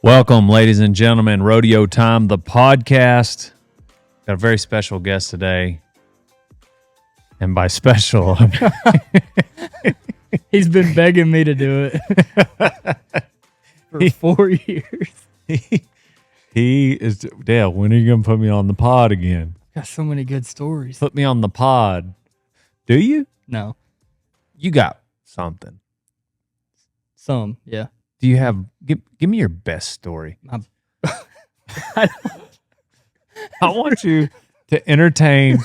Welcome, ladies and gentlemen. Rodeo Time, the podcast. Got a very special guest today. And by special, he's been begging me to do it for 4 years. he is. Dale, when are you going to put me on the pod again? Got so many good stories. Put me on the pod. Do you? No. You got something. Some, yeah. Do you have? Give me your best story. I want you to entertain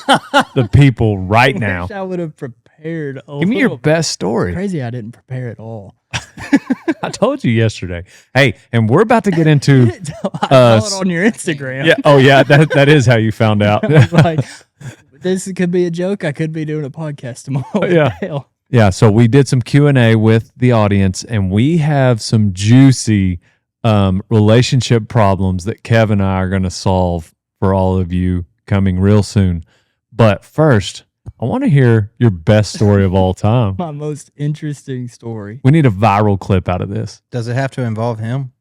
the people right now. I would have prepared. Give me your best story. Crazy, I didn't prepare at all. I told you yesterday. Hey, and we're about to get into. I saw it on your Instagram. Yeah. Oh, yeah. That is how you found out. I was like, this could be a joke. I could be doing a podcast tomorrow. Yeah. Hell. Yeah. So we did some Q&A with the audience, and we have some juicy relationship problems that Kev and I are going to solve for all of you coming real soon. But first, I want to hear your best story of all time. My most interesting story. We need a viral clip out of this. Does it have to involve him?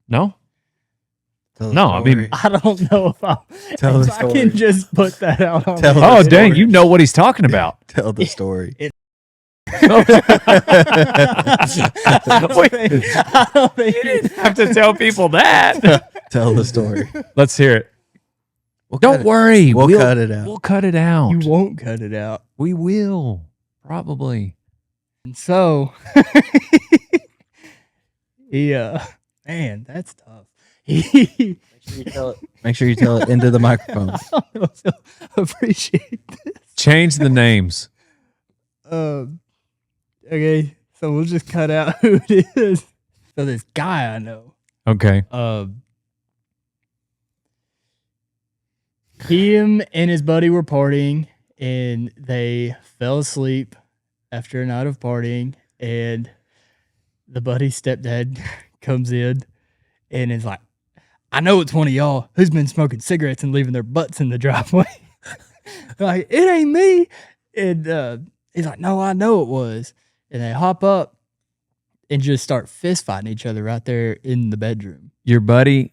No? No, I mean, I don't know if I can just put that out on oh, dang, you know what he's talking about. Tell the story. Wait, I don't think you didn't have to tell people that. Tell the story. Let's hear it. We'll Don't worry. We'll cut it out. We'll cut it out. you won't cut it out. We will. Probably. And so, man, that's tough. Make sure you tell it into the microphone. Appreciate this. Change the names. Okay, so we'll just cut out who it is. So this guy I know. Okay. Him and his buddy were partying, and they fell asleep after a night of partying, and the buddy's stepdad comes in and is like, I know it's one of y'all who's been smoking cigarettes and leaving their butts in the driveway. Like, it ain't me. And he's like, no, I know it was. And they hop up and just start fist fighting each other right there in the bedroom. Your buddy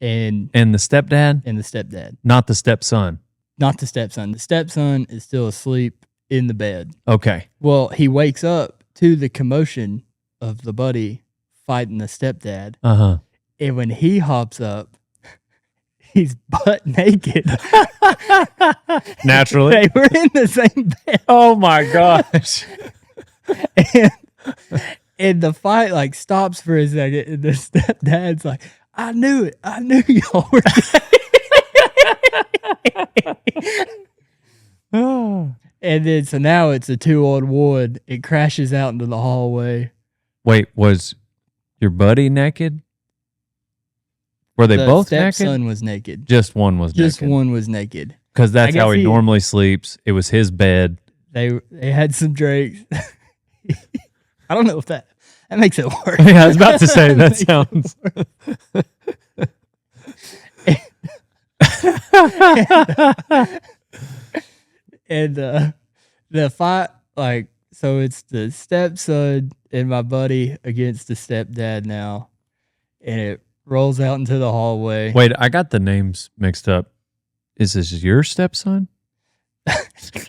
And the stepdad? the stepdad. Not the stepson. Not the stepson. The stepson is still asleep in the bed. Okay. Well, he wakes up to the commotion of the buddy fighting the stepdad. Uh-huh. And when he hops up, he's butt naked. Naturally. They were in the same bed. Oh, my gosh. And the fight like stops for a second. And the stepdad's like, I knew it. I knew y'all were gay. And then, so now it's a 2-on-1. It crashes out into the hallway. Wait, was your buddy naked? Were they both naked? The stepson was naked. Just one was naked. Just one was naked. Because that's I how guess he normally sleeps. It was his bed. They had some drinks. I don't know if that makes it worse. Yeah, I was about to say, that sounds... And the fight, like, so it's the stepson and my buddy against the stepdad now. And it rolls out into the hallway. Wait, I got the names mixed up. Is this your stepson?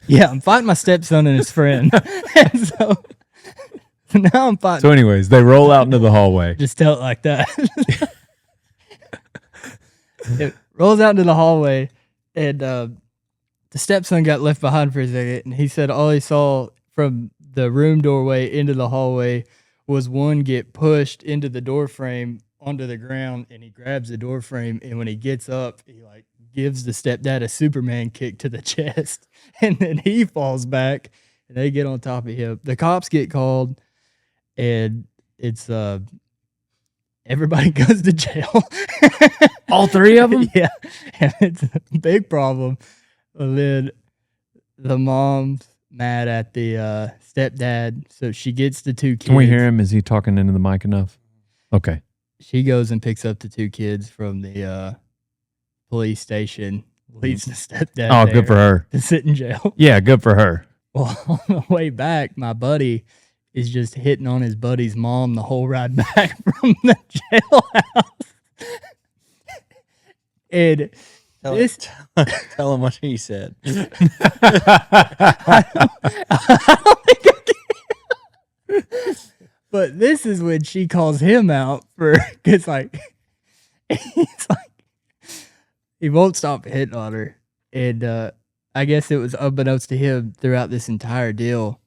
Yeah, I'm fighting my stepson and his friend. And so now I'm fighting. So anyways, they roll out into the hallway. Just tell it like that. It rolls out into the hallway, and the stepson got left behind for a second, and he said all he saw from the room doorway into the hallway was one get pushed into the door frame onto the ground, and he grabs the door frame, and when he gets up, he like gives the stepdad a Superman kick to the chest, and then he falls back, and they get on top of him. The cops get called, and it's everybody goes to jail. All three of them? Yeah, and it's a big problem. And then the mom's mad at the stepdad, so she gets the 2 kids. Can we hear him? Is he talking into the mic enough? Okay. She goes and picks up the 2 kids from the police station, leaves the stepdad Oh, there good for her. to sit in jail. Yeah, good for her. Well, on the way back, my buddy is just hitting on his buddy's mom the whole ride back from the jailhouse. And Tell him what he said. But this is when she calls him out for, because like, he's like, he won't stop hitting on her. And I guess it was unbeknownst to him throughout this entire deal.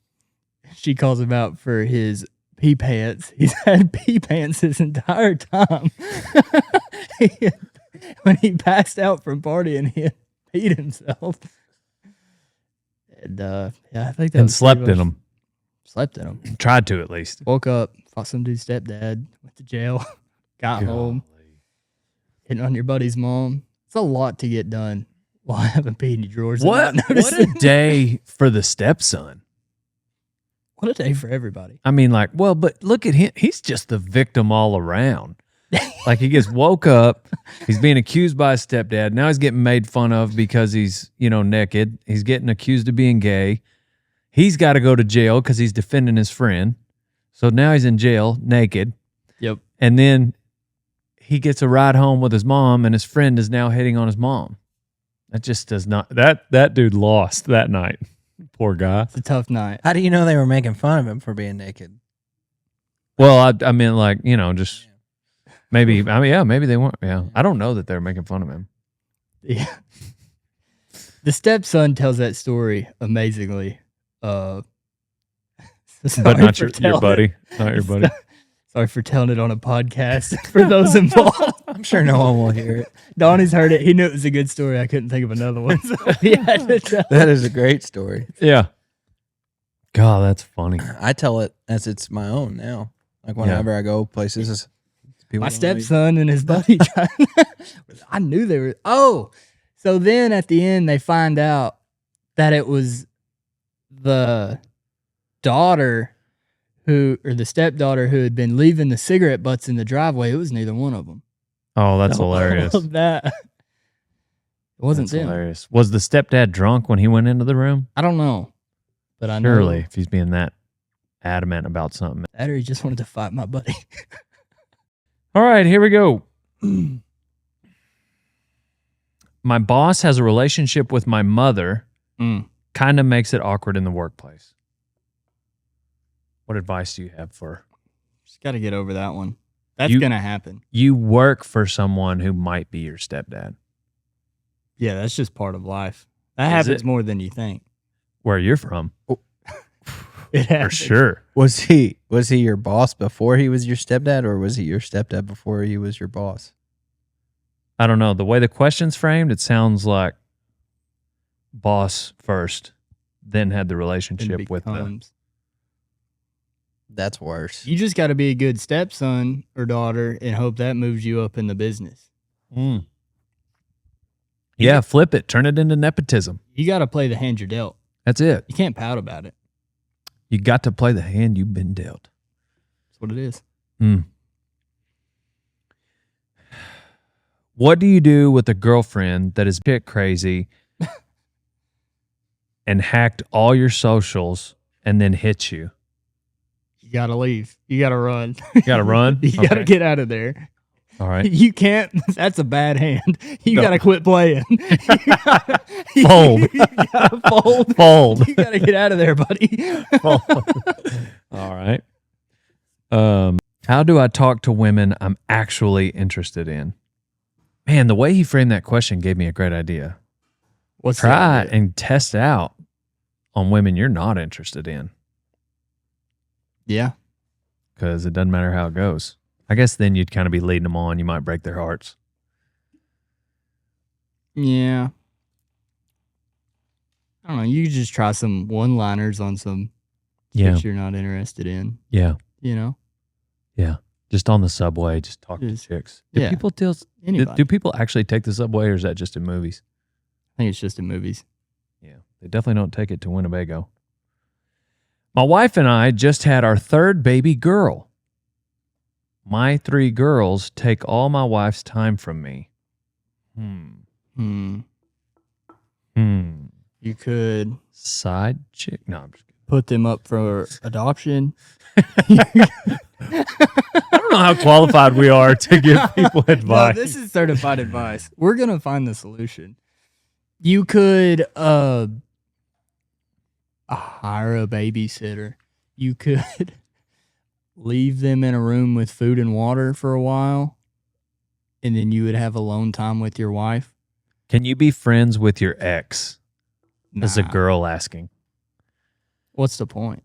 She calls him out for his pee pants. He's had pee pants his entire time. When he passed out from partying, he had peed himself. And yeah, I think that And was slept pretty in much- them. Slept in them. Tried to at least. Woke up, fought some dude's stepdad, went to jail, got home, hitting on your buddy's mom. It's a lot to get done while having peed in your drawers. and What not a noticing. day for the stepson. What a day for everybody. I mean, like, well, but look at him. He's just the victim all around. Like, he gets woke up. He's being accused by his stepdad. Now he's getting made fun of because he's, naked. He's getting accused of being gay. He's got to go to jail because he's defending his friend. So now he's in jail naked. Yep. And then he gets a ride home with his mom, and his friend is now hitting on his mom. That just does not. That dude lost that night. Poor guy. It's a tough night. How do you know they were making fun of him for being naked? Well, I mean, like, just maybe. I mean, yeah, maybe they weren't. Yeah, I don't know that they're making fun of him. Yeah. The stepson tells that story amazingly. Sorry But not for your telling buddy. it. Not your buddy. Sorry for telling it on a podcast for those involved. I'm sure no one will hear it. Donnie's heard it. He knew it was a good story. I couldn't think of another one. So he had to tell. That is a great story. Yeah. God, that's funny. I tell it as it's my own now. Like whenever I go places, people My don't know you. stepson and his buddy. I knew they were. Oh, so then at the end they find out that it was the daughter or the stepdaughter who had been leaving the cigarette butts in the driveway. It was neither one of them. Oh, that's hilarious. Of that. It wasn't That's them. hilarious. Was the stepdad drunk when he went into the room? I don't know, but I know Surely, if he's being that adamant about something. that, or he just wanted to fight my buddy. All right, here we go. My boss has a relationship with my mother. Kind of makes it awkward in the workplace. What advice do you have for? Just got to get over that one. That's You- gonna happen. You work for someone who might be your stepdad. Yeah, that's just part of life. That Is happens it? more than you think. Where you're from, It for happens. sure. Was he your boss before he was your stepdad, or was he your stepdad before he was your boss? I don't know. The way the question's framed, it sounds like boss first, then had the It relationship with the. becomes- That's worse. You just got to be a good stepson or daughter and hope that moves you up in the business. Yeah, flip it. Turn it into nepotism. You got to play the hand you're dealt. That's it. You can't pout about it. You got to play the hand you've been dealt. That's what it is. What do you do with a girlfriend that is bit crazy and hacked all your socials and then hits you? You got to leave. You got to run. You got to run? You got to Okay. get out of there. All right. You can't. That's a bad hand. You No. got to quit playing. Fold. You got to fold. Fold. You got to get out of there, buddy. All right. How do I talk to women I'm actually interested in? Man, the way he framed that question gave me a great idea. What's the Try idea? and test out on women you're not interested in, Yeah. because it doesn't matter how it goes. I guess then you'd kind of be leading them on. You might break their hearts. Yeah. I don't know. You could just try some one-liners on some chicks you're not interested in. Yeah. You know, Just on the subway, just talk to Just- chicks. Do yeah. people anybody. do people actually take the subway, or is that just in movies? I think it's just in movies. Yeah, they definitely don't take it to Winnebago. My wife and I just had our third baby girl. My 3 girls take all my wife's time from me. Hmm. Hmm. You could. Side chick? No, I'm just kidding. put them up for adoption. I don't know how qualified we are to give people advice. No, this is certified advice. We're gonna find the solution. You could hire a babysitter. You could leave them in a room with food and water for a while, and then you would have alone time with your wife. Can you be friends with your ex? Is a Nah. girl asking. What's the point?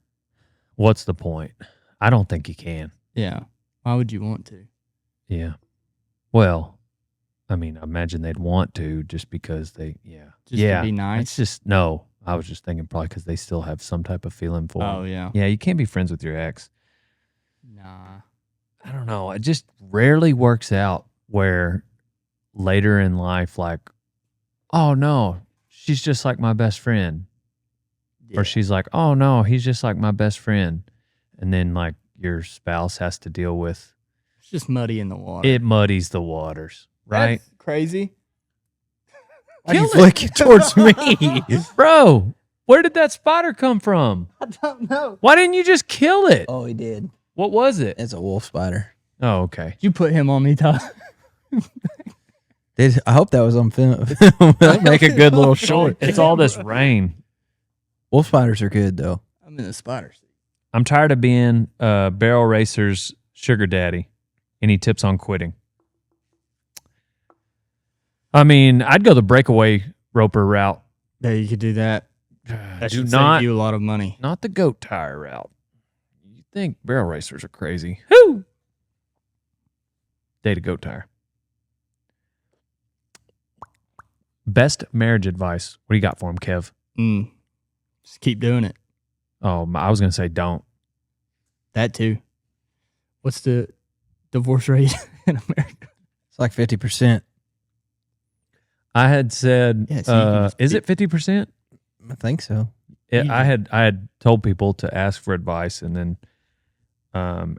What's the point? I don't think you can. Yeah. Why would you want to? Yeah. Well, I mean, I imagine they'd want to just because they, Just yeah. to be nice? It's just, no. I was just thinking probably because they still have some type of feeling for Oh, him. yeah. Yeah, you can't be friends with your ex. Nah. I don't know. It just rarely works out where later in life, like, oh, no, she's just like my best friend. Yeah. Or she's like, oh, no, he's just like my best friend. And then, like, your spouse has to deal with It's just muddy in the water. it muddies the waters, right? That's crazy. Why you Kill it. flick it towards me? Bro, where did that spider come from? I don't know. Why didn't you just kill it? Oh, he did. What was it? It's a wolf spider. Oh, okay. You put him on me, Todd. I hope that was on film. Make a good little short. It's all this rain. Wolf spiders are good though. I'm in the spider seat. I'm tired of being Barrel Racer's sugar daddy. Any tips on quitting? I mean, I'd go the breakaway roper route. Yeah, you could do that. That Do should not, save you a lot of money. not the goat tire route. You think barrel racers are crazy? Whoo! Date a goat tire. Best marriage advice. What do you got for him, Kev? Just keep doing it. Oh, I was gonna say don't. That too. What's the divorce rate in America? It's like 50%. I had said, Yeah, so you can just is it 50%? I think so. I had told people to ask for advice, and then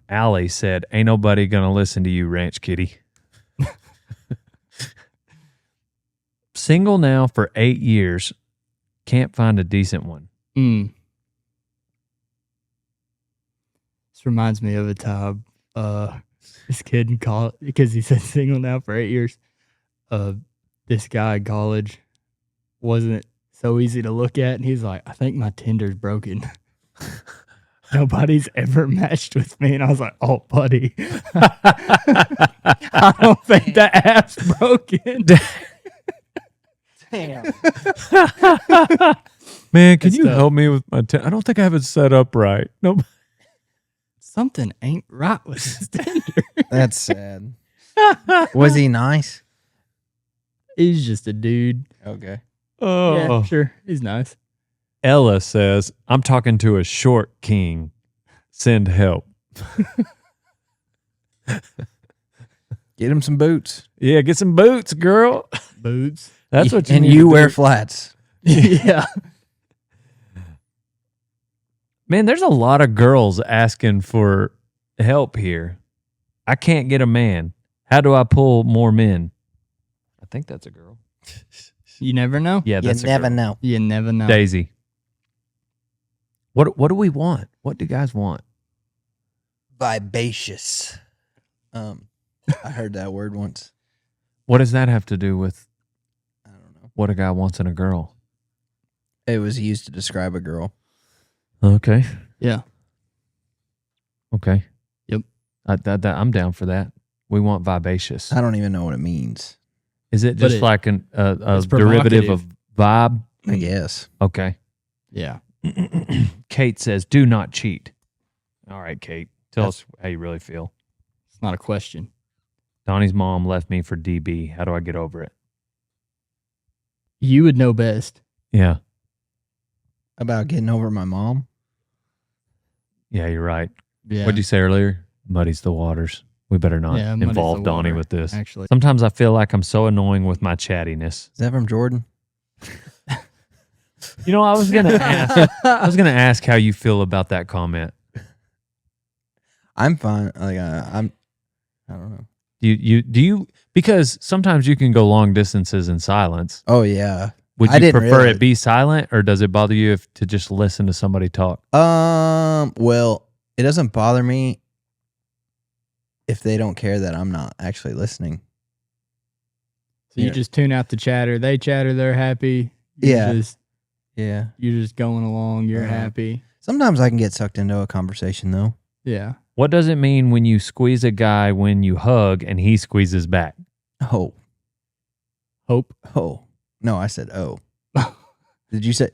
Allie said, "Ain't nobody gonna listen to you, Ranch Kitty." Single now for 8 years, can't find a decent one. This reminds me of a time this kid in college, because he said single now for 8 years. This guy in college wasn't so easy to look at, and he's like, I think my Tinder's broken. Nobody's ever matched with me. And I was like, oh, buddy, I don't think the app's broken. Damn. Man, can It's you tough. help me with my? I don't think I have it set up right. Nope. Something ain't right with this Tinder. That's sad. Was he nice? He's just a dude. Okay. Oh, Yeah, sure. He's nice. Ella says, "I'm talking to a short king. Send help." Get him some boots. Yeah, get some boots, girl. Boots. That's what you and need you to wear do. flats. Yeah. Man, there's a lot of girls asking for help here. I can't get a man. How do I pull more men? I think that's a girl. You never know. Yeah, You that's a never girl. know. You never know. Daisy. What do we want? What do guys want? Vivacious. I heard that word once. What does that have to do with I don't know. what a guy wants in a girl? It was used to describe a girl. Okay. Yeah. Okay. Yep. I'm down for that. We want vivacious. I don't even know what it means. Is it But just like a it's derivative of vibe? I guess. Okay. Yeah. Kate says, "Do not cheat." All right, Kate. Tell us how you really feel. It's not a question. Donnie's mom left me for DB. How do I get over it? You would know best. Yeah. About getting over my mom. Yeah, you're right. Yeah. What'd you say earlier? Muddies the waters. We better not Yeah, muddies involve the Donnie water, with this. Actually. Sometimes I feel like I'm so annoying with my chattiness. Is that from Jordan? You know, I was gonna ask how you feel about that comment. I'm fine. Like I don't know. Do you because sometimes you can go long distances in silence Oh yeah. Would I you didn't prefer really. it be silent, or does it bother you to just listen to somebody talk? Well, it doesn't bother me if they don't care that I'm not actually listening. So you just tune out the chatter. They chatter. They're happy. Yeah. You're just going along. You're happy. Sometimes I can get sucked into a conversation though. Yeah. What does it mean when you squeeze a guy when you hug and he squeezes back? Oh. Hope. Oh. No, I said oh. Did you say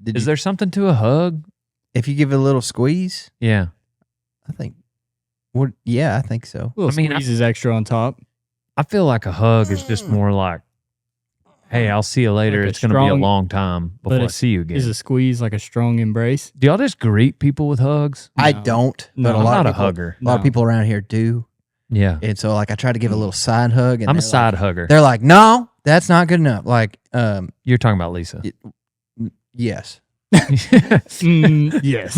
Is there something to a hug? if you give it a little squeeze? Yeah. I think I think so. Little squeeze is extra on top. I feel like a hug is just more like, hey, I'll see you later. Like a It's going to be a strong- long time before I see you again. Is a squeeze like a strong embrace? Do y'all just greet people with hugs? I No. don't, but No. a I'm lot not of a people, hugger. A lot of people around here do. Yeah. And so like I try to give a little side hug and I'm a they're side like, hugger. They're like, "No, that's not good enough." Like You're talking about Lisa. yes. Yes.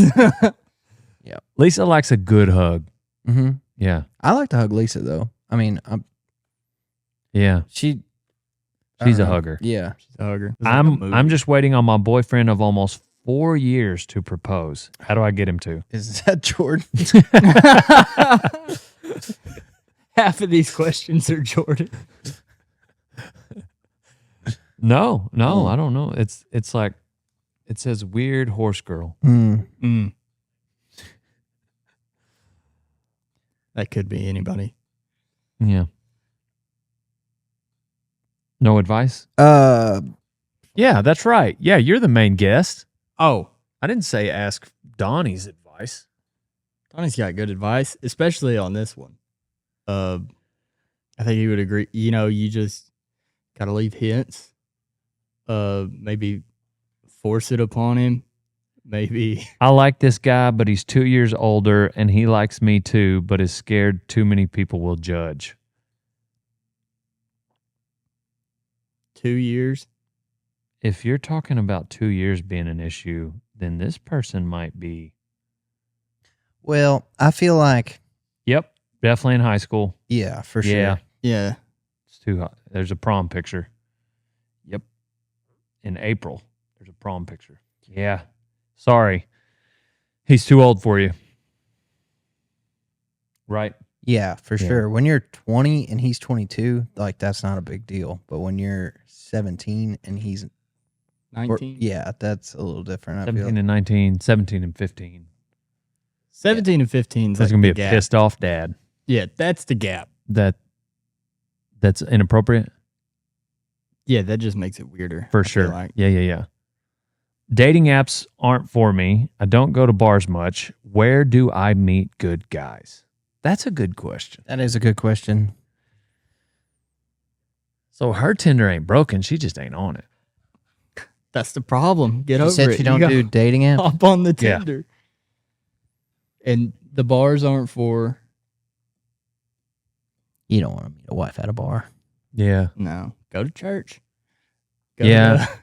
Lisa likes a good hug. Mhm. Yeah. I like to hug Lisa though. I mean, Yeah. she's She's a hugger. Yeah. She's a hugger. It's like a movie. I'm just waiting on my boyfriend of almost 4 years to propose. How do I get him to? Is that Jordan? Half of these questions are Jordan. No, I don't know. It's like it says weird horse girl. That could be anybody. Yeah. No advice? Yeah, that's right. Yeah, you're the main guest. Oh, I didn't say ask Donnie's advice. Donnie's got good advice, especially on this one. I think he would agree. You know, you just got to leave hints. Maybe force it upon him. Maybe. I like this guy, but he's 2 years older, and he likes me too, but is scared too many people will judge. 2 years. If you're talking about 2 years being an issue, then this person might be. Well, I feel like Yep, definitely in high school. yeah, for sure. Yeah, Yeah. it's too hot. There's a prom picture. Yep, in April, there's a prom picture. Yeah, sorry, he's too old for you. Right. Yeah, for Yeah. sure. When you're 20 and he's 22, like that's not a big deal. But when you're 17 and he's 19. yeah, that's a little different. I 17 feel. and 19, 17 and 15. 17 and 15 is That's like gonna be the a gap. pissed off dad. Yeah, that's the gap. That's inappropriate. Yeah, that just makes it weirder. For I feel sure. like. Yeah. Dating apps aren't for me. I don't go to bars much. Where do I meet good guys? That's a good question. That is a good question. So her Tinder ain't broken. She just ain't on it. That's the problem. Get You over said it. you don't gotta do dating apps. hop on the Yeah. Tinder. And the bars aren't for You don't want to meet a wife at a bar. Yeah. no. Go to church. Go Yeah. to-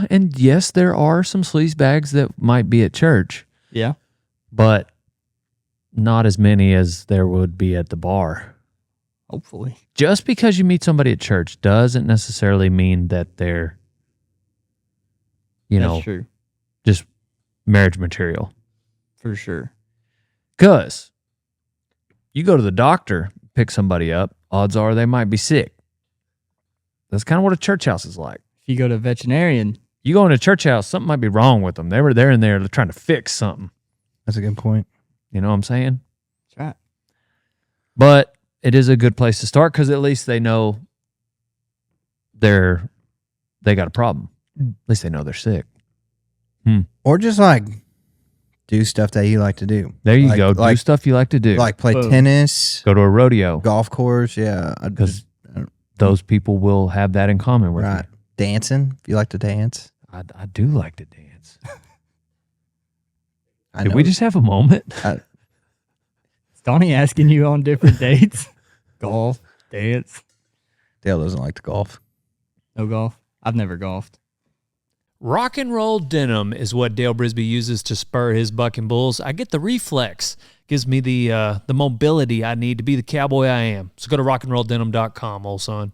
And yes, there are some sleaze bags that might be at church, yeah. but not as many as there would be at the bar. Hopefully. Just because you meet somebody at church doesn't necessarily mean that they're, That's true. just marriage material. For sure. Because you go to the doctor, pick somebody up, odds are they might be sick. That's kind of what a church house is like. If you go to a veterinarian, You go in a church house, something might be wrong with them. They were there and there trying to fix something. That's a good point. You know what I'm saying? that's right. But it is a good place to start because at least they know they got a problem. At least they know they're sick. Or just like do stuff that you like to do. There you Like- go. Do like- stuff you like to do. Like play Boom. tennis, Go to a rodeo. golf course. Yeah. Because those people will have that in common with Right. Dancing, if you like to dance. you. I do like to dance. I Did know. we just have a moment? Is Donnie asking you on different dates? Golf, dance, Dale doesn't like to golf. no golf. I've never golfed. Rock and roll denim is what Dale Brisby uses to spur his bucking bulls. I get the Reflex. Gives me the mobility I need to be the cowboy I am. So go to rockandrolldenim.com, old son.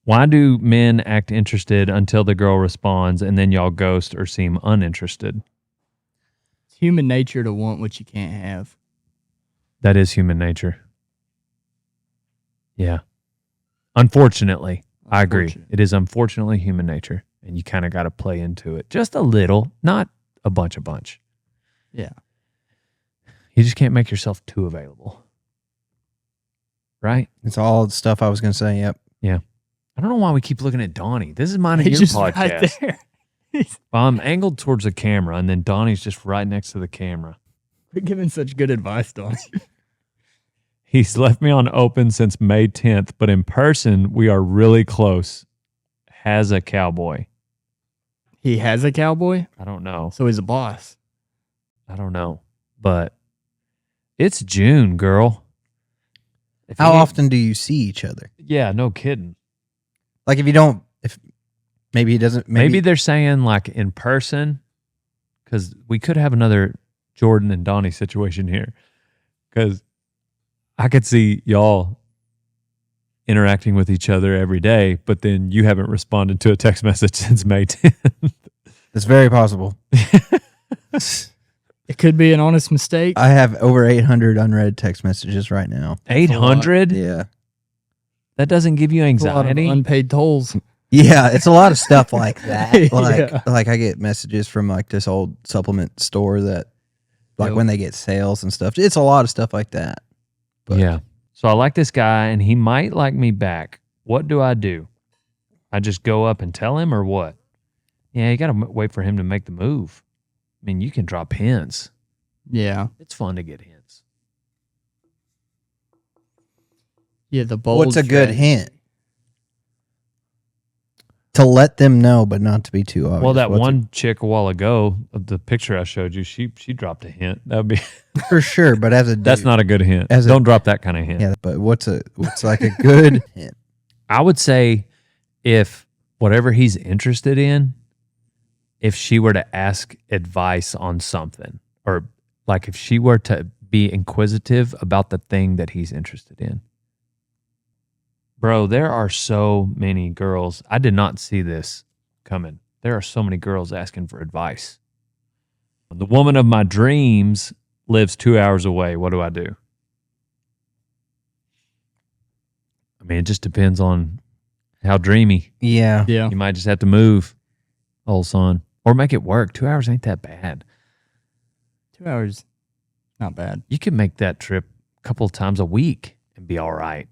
Why do men act interested until the girl responds and then y'all ghost or seem uninterested? It's human nature to want what you can't have. That is human nature. Yeah. Unfortunately, I agree. It is unfortunately human nature, and you kind of got to play into it just a little, not a bunch. Yeah. You just can't make yourself too available. Right? It's all the stuff I was going to say. Yep. Yeah. I don't know why we keep looking at Donnie. This is mine and your He's just podcast. right there. Well, I'm angled towards the camera, and then Donnie's just right next to the camera. We're giving such good advice, Donnie. He's left me on open since May 10th, but in person, we are really close. Has a cowboy. He has a cowboy? I don't know. So he's a boss. I don't know. But it's June, girl. How often do you see each other? Yeah, no kidding. Like if you don't, if maybe he doesn't. Maybe they're saying like in person, because we could have another Jordan and Donnie situation here. Because I could see y'all interacting with each other every day, but then you haven't responded to a text message since May 10th. It's very possible. It could be an honest mistake. I have over 800 unread text messages right now. 800? Yeah. That doesn't give you A lot of anxiety? unpaid tolls. Yeah, it's a lot of stuff like that. Yeah. Like I get messages from like this old supplement store that like Yep. when they get sales and stuff. It's a lot of stuff like that. But Yeah. So I like this guy, and he might like me back. What do? I just go up and tell him, or what? Yeah, you got to wait for him to make the move. I mean, you can drop hints. Yeah. It's fun to get hints. Yeah, the bold. what's a good strategy. hint? To let them know, but not to be too obvious. Well, that What's one chick a while ago, the picture I showed you, she dropped a hint. That would be for sure, but as a that's dude, not a good hint. As a- Don't drop that kind of hint. Yeah, but what's like a good hint? I would say if whatever he's interested in, if she were to ask advice on something, or like if she were to be inquisitive about the thing that he's interested in. Bro, there are so many girls. I did not see this coming. There are so many girls asking for advice. The woman of my dreams lives 2 hours away. What do I do? I mean, it just depends on how dreamy. Yeah. Yeah. You might just have to move, old son, or make it work. 2 hours ain't that bad. 2 hours, not bad. You can make that trip a couple of times a week and be all right.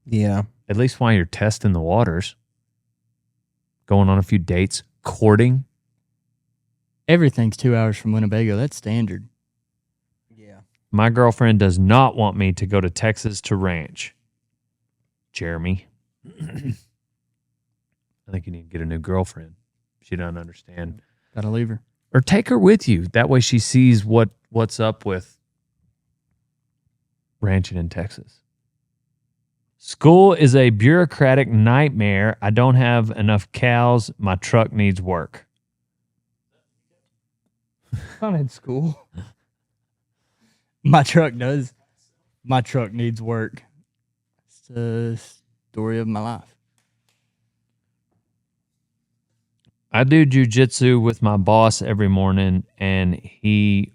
Yeah. At least while you're testing the waters, going on a few dates, courting. Everything's 2 hours from Winnebago. That's standard. Yeah. My girlfriend does not want me to go to Texas to ranch. Jeremy. I think you need to get a new girlfriend. She doesn't understand. Gotta leave her. Or take her with you. That way she sees what's up with ranching in Texas. School is a bureaucratic nightmare. I don't have enough cows. My truck needs work. Not in school. My truck does. My truck needs work. It's the story of my life. I do jiu-jitsu with my boss every morning, and he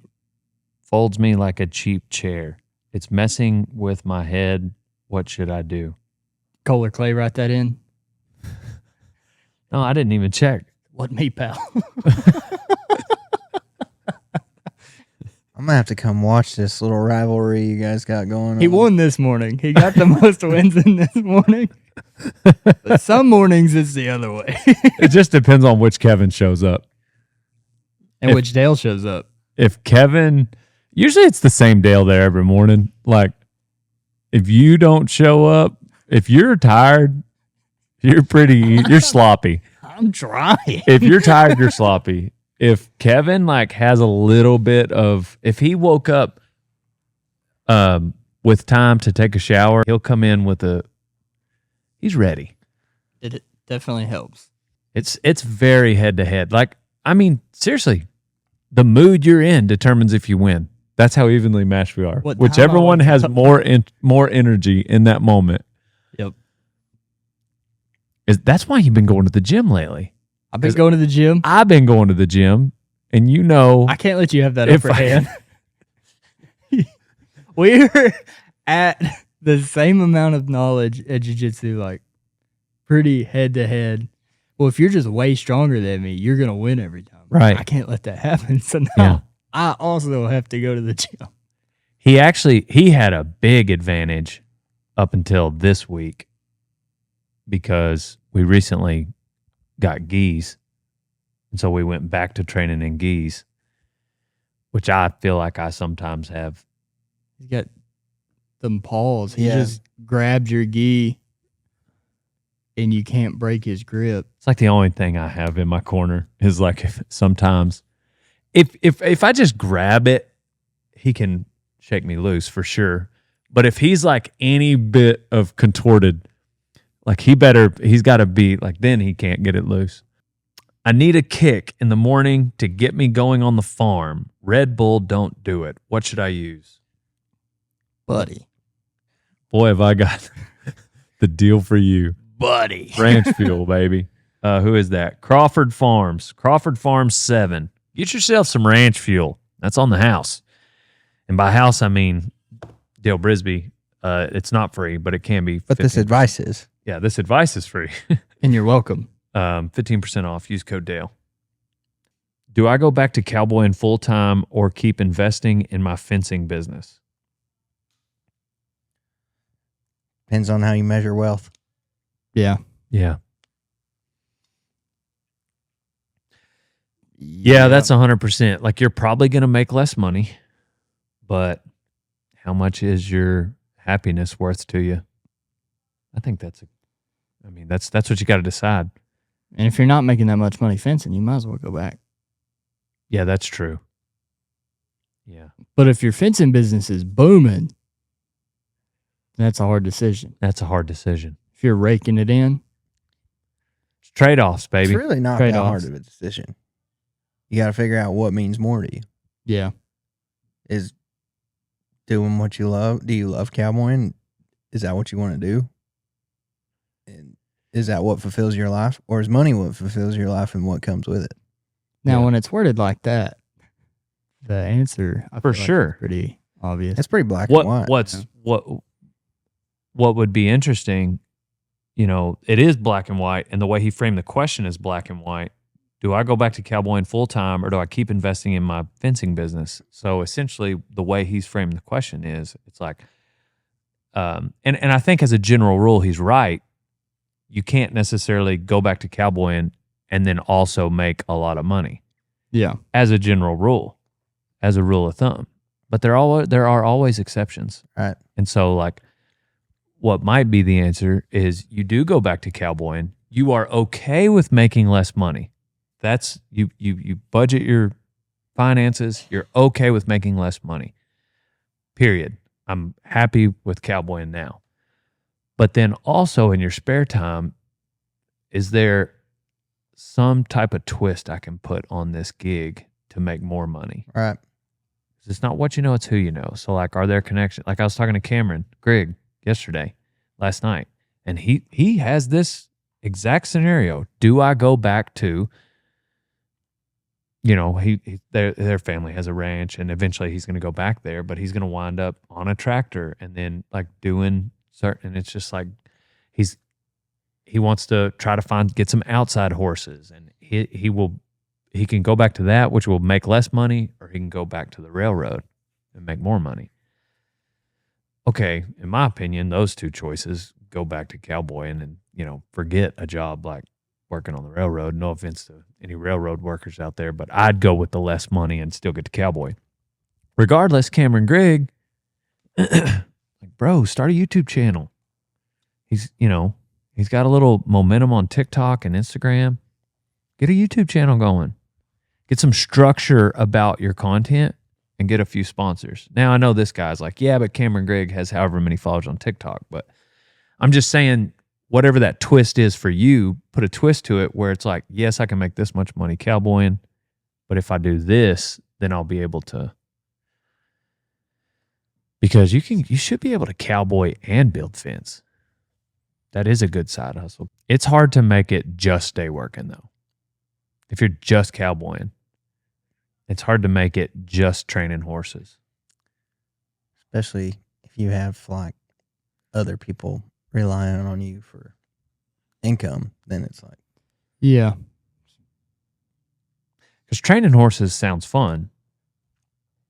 folds me like a cheap chair. It's messing with my head. What should I do? Kohler Clay, write that in. No, I didn't even check. What me, pal? I'm gonna have to come watch this little rivalry you guys got going on. He won this morning. He got the most wins in this morning. But some mornings it's the other way. It just depends on which Kevin shows up. And which Dale shows up. If Kevin, usually it's the same Dale there every morning. Like, if you don't show up, if you're tired, you're sloppy. I'm trying. If you're tired, you're sloppy. If Kevin like has a little bit of, if he woke up with time to take a shower, he'll come in with he's ready. It definitely helps. It's very head to head. Like, I mean, seriously, the mood you're in determines if you win. That's how evenly matched we are. Whichever one has more energy in that moment. Yep. That's why you've been going to the gym lately. I've been going to the gym. I've been going to the gym, and I can't let you have that If upper I- hand. We're at the same amount of knowledge at jiu-jitsu, like pretty head to head. Well, if you're just way stronger than me, you're gonna win every time. Right. I can't let that happen. So now Yeah. I also have to go to the gym. he had a big advantage up until this week because we recently got gis, and so we went back to training in gis, which I feel like I sometimes have. He's got them paws. He Yeah. just grabs your gi and you can't break his grip. It's like the only thing I have in my corner is like if I just grab it, he can shake me loose for sure. But if he's like any bit of contorted, like he's got to be like, then he can't get it loose. I need a kick in the morning to get me going on the farm. Red Bull don't do it. What should I use? Buddy. Boy, have I got the deal for you. Buddy. Ranch fuel, baby. Who is that? Crawford Farms. Crawford Farms 7. Get yourself some ranch fuel. That's on the house. And by house, I mean Dale Brisby. It's not free, but it can be. But this 15%. advice is. Yeah, this advice is free. And you're welcome. 15% off. Use code Dale. Do I go back to cowboying full time or keep investing in my fencing business? Depends on how you measure wealth. Yeah. Yeah. Yeah, that's 100%. Like you're probably going to make less money, but how much is your happiness worth to you? I think that's what you got to decide. And if you're not making that much money fencing, you might as well go back. Yeah, that's true. Yeah. But if your fencing business is booming, that's a hard decision. That's a hard decision. If you're raking it in, It's trade-offs, baby. It's really not that Trade-offs. hard of a decision. You got to figure out what means more to you. yeah. Is doing what you love. Do you love cowboying? Is that what you want to do? And is that what fulfills your life? Or is money what fulfills your life and what comes with it? Now, Yeah. when it's worded like that, the answer I For feel like sure. is pretty obvious. That's pretty black and white. What would be interesting, it is black and white, and the way he framed the question is black and white. Do I go back to cowboying full time or do I keep investing in my fencing business? So essentially the way he's framed the question is it's like and I think as a general rule he's right. You can't necessarily go back to cowboying and then also make a lot of money. Yeah. As a general rule, as a rule of thumb. But there are always exceptions. Right. And so like what might be the answer is you do go back to cowboying. You are okay with making less money. That's you budget your finances. You're okay with making less money. Period. I'm happy with cowboying now. But then also in your spare time, is there some type of twist I can put on this gig to make more money? Right. It's not what you know, it's who you know. So like, are there connections? Like I was talking to Cameron Grigg last night, and he has this exact scenario. Do I go back to, their family has a ranch, and eventually he's going to go back there, but he's going to wind up on a tractor and then like doing certain. And it's just like he wants to try to get some outside horses, and he can go back to that, which will make less money, or he can go back to the railroad and make more money. Okay, in my opinion, those two choices, go back to cowboying and, forget a job like working on the railroad. No offense to any railroad workers out there, but I'd go with the less money and still get to cowboy. Regardless, Cameron Grigg, like, bro, start a YouTube channel. He's got a little momentum on TikTok and Instagram. Get a YouTube channel going. Get some structure about your content and get a few sponsors. Now, I know this guy's like, yeah, but Cameron Grigg has however many followers on TikTok. But I'm just saying, whatever that twist is for you, put a twist to it where it's like, yes, I can make this much money cowboying, but if I do this, then I'll be able to. Because you should be able to cowboy and build fence. That is a good side hustle. It's hard to make it just stay working though. If you're just cowboying, it's hard to make it just training horses. Especially if you have like other people relying on you for income, then it's like, Yeah. Because training horses sounds fun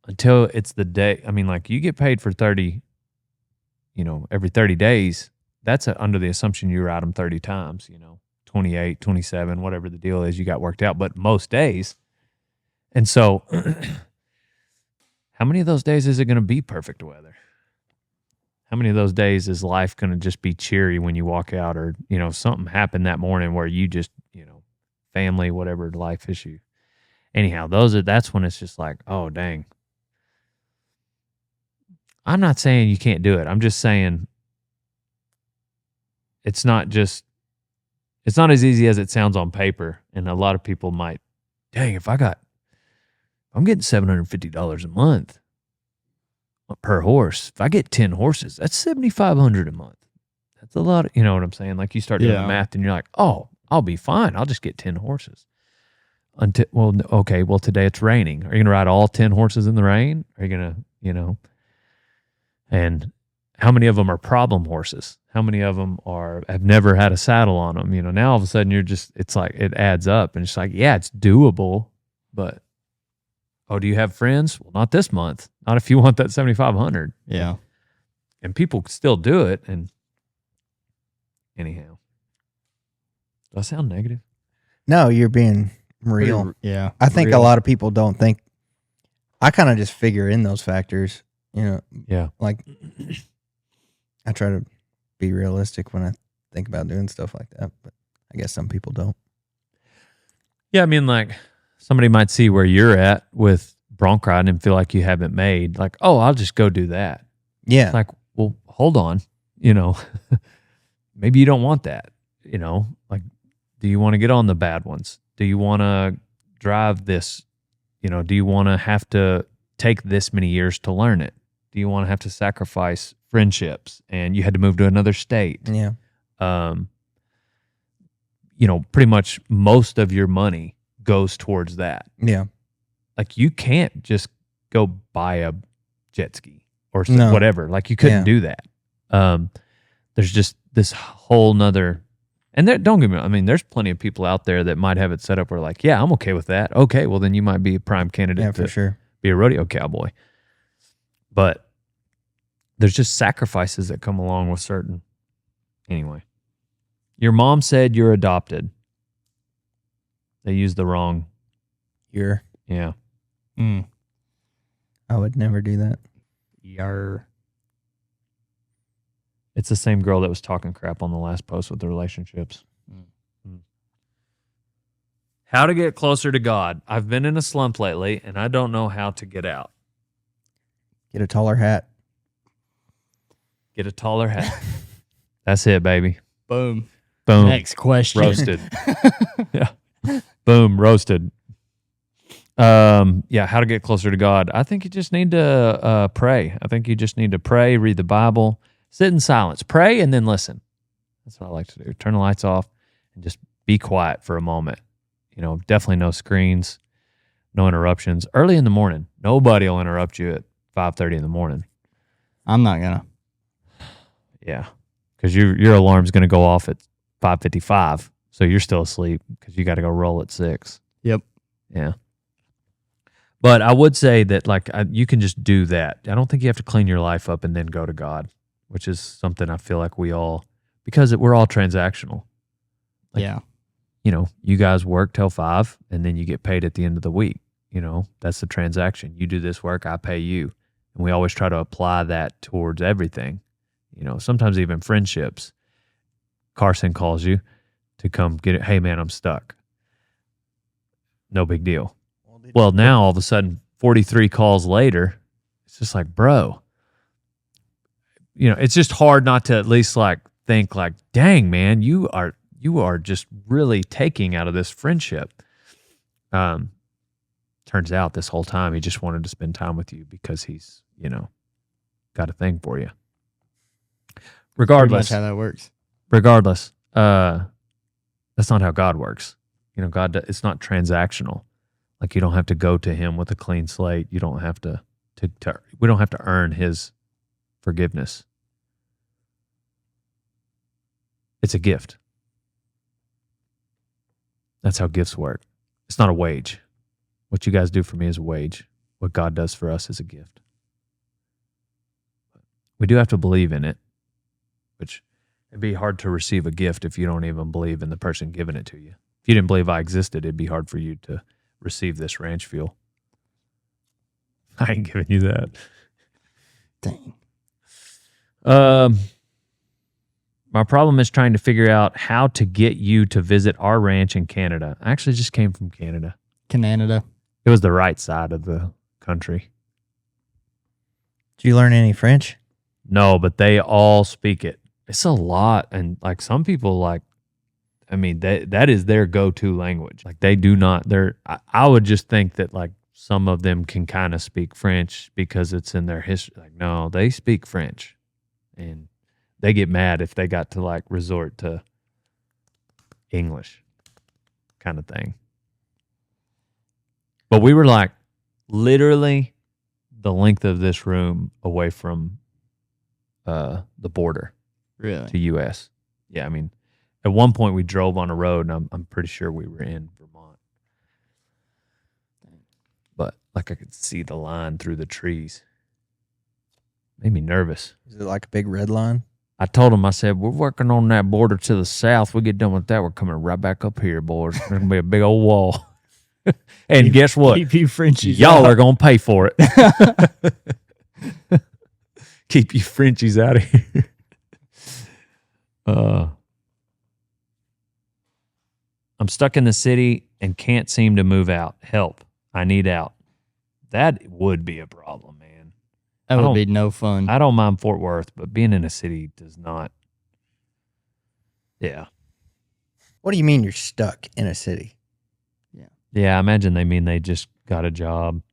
until it's the day. I mean, like you get paid for 30, every 30 days. That's under the assumption you ride them 30 times, 28, 27, whatever the deal is you got worked out. But most days. And so how many of those days is it going to be perfect weather? How many of those days is life going to just be cheery when you walk out, or, something happened that morning where you just, family, whatever life issue. Anyhow, that's when it's just like, oh, dang. I'm not saying you can't do it. I'm just saying it's not as easy as it sounds on paper. And a lot of people might, dang, I'm getting $750 a month per horse. If I get 10 horses, that's $7,500 a month. That's a lot. You know what I'm saying? Like you start doing the math and you're like, oh, I'll be fine. I'll just get 10 horses. Today it's raining. Are you going to ride all 10 horses in the rain? Are you going to, and how many of them are problem horses? How many of them have never had a saddle on them? Now all of a sudden it's like, it adds up and it's like, yeah, it's doable, but do you have friends? Well, not this month. Not if you want that 7,500. Yeah. And people still do it. And anyhow, do I sound negative? no, you're being real. Yeah. I think real. a lot of people don't think. I kind of just figure in those factors, Yeah. like I try to be realistic when I think about doing stuff like that, but I guess some people don't. Yeah. I mean, like somebody might see where you're at with bronc riding and feel like you haven't made, like, oh, I'll just go do that. Yeah. It's like, well, hold on, maybe you don't want that, like, do you want to get on the bad ones? Do you want to drive this? Do you want to have to take this many years to learn it? Do you want to have to sacrifice friendships and you had to move to another state? Yeah. Pretty much most of your money goes towards that. Yeah. Like you can't just go buy a jet ski or No. whatever. Like you couldn't do that. There's just this whole nother, and don't get me wrong, I mean, there's plenty of people out there that might have it set up where like, yeah, I'm okay with that. Okay, well then you might be a prime candidate For sure. be a rodeo cowboy. But there's just sacrifices that come along with certain. Anyway, your mom said you're adopted. They used the wrong. Yeah. Mm. I would never do that. Yar. It's the same girl that was talking crap on the last post with the relationships. How to get closer to God. I've been in a slump lately, and I don't know how to get out. Get a taller hat. Get a taller hat. That's it, baby. Boom. Boom. Next question. Roasted. Yeah. Boom. Roasted. Yeah. How to get closer to God. I think you just need to pray. I think you just need to pray, read the Bible, sit in silence, pray, and then listen. That's what I like to do. Turn the lights off and just be quiet for a moment. Definitely no screens, no interruptions. Early in the morning, nobody will interrupt you at 5:30 in the morning. I'm not gonna. Yeah, because your alarm's going to go off at 5:55, so you're still asleep because you got to go roll at 6. Yep. Yeah. But I would say that you can just do that. I don't think you have to clean your life up and then go to God, which is something I feel like we're all transactional. Yeah. You guys work till 5 and then you get paid at the end of the week. That's the transaction. You do this work, I pay you. And we always try to apply that towards everything. Sometimes even friendships. Carson calls you to come get it. Hey man, I'm stuck. No big deal. Well, now all of a sudden, 43 calls later, it's just like, bro, it's just hard not to at least think dang man, you are just really taking out of this friendship. Turns out this whole time he just wanted to spend time with you because he's, got a thing for you. Pretty much Regardless, how that works. That's not how God works. It's not transactional. Like, you don't have to go to him with a clean slate. You don't have to we don't have to earn his forgiveness. It's a gift. That's how gifts work. It's not a wage. What you guys do for me is a wage. What God does for us is a gift. We do have to believe in it, which it'd be hard to receive a gift if you don't even believe in the person giving it to you. If you didn't believe I existed, it'd be hard for you to receive this ranch fuel. I ain't giving you that. Dang. My problem is trying to figure out how to get you to visit our ranch in Canada. I actually just came from Canada. Canada. It was the right side of the country. Did you learn any French? No, but they all speak it. It's a lot. And like some people that is their go-to language. Like they do not, I would just think that like some of them can kind of speak French because it's in their history. Like, no, they speak French. And they get mad if they got to like resort to English kind of thing. But we were like literally the length of this room away from the border Really? to U.S. Yeah, I mean, at one point we drove on a road, and I'm pretty sure we were in Vermont. But like I could see the line through the trees. Made me nervous. Is it like a big red line? I told him, I said, we're working on that border to the south. We get done with that, we're coming right back up here, boys. There's going to be a big old wall. And guess what? Keep you Frenchies Y'all out. are going to pay for it. Keep you Frenchies out of here. I'm stuck in the city and can't seem to move out. Help. I need out. That would be a problem, man. That would be no fun. I don't mind Fort Worth, but being in a city does not. Yeah. What do you mean you're stuck in a city? Yeah, I imagine they mean they just got a job.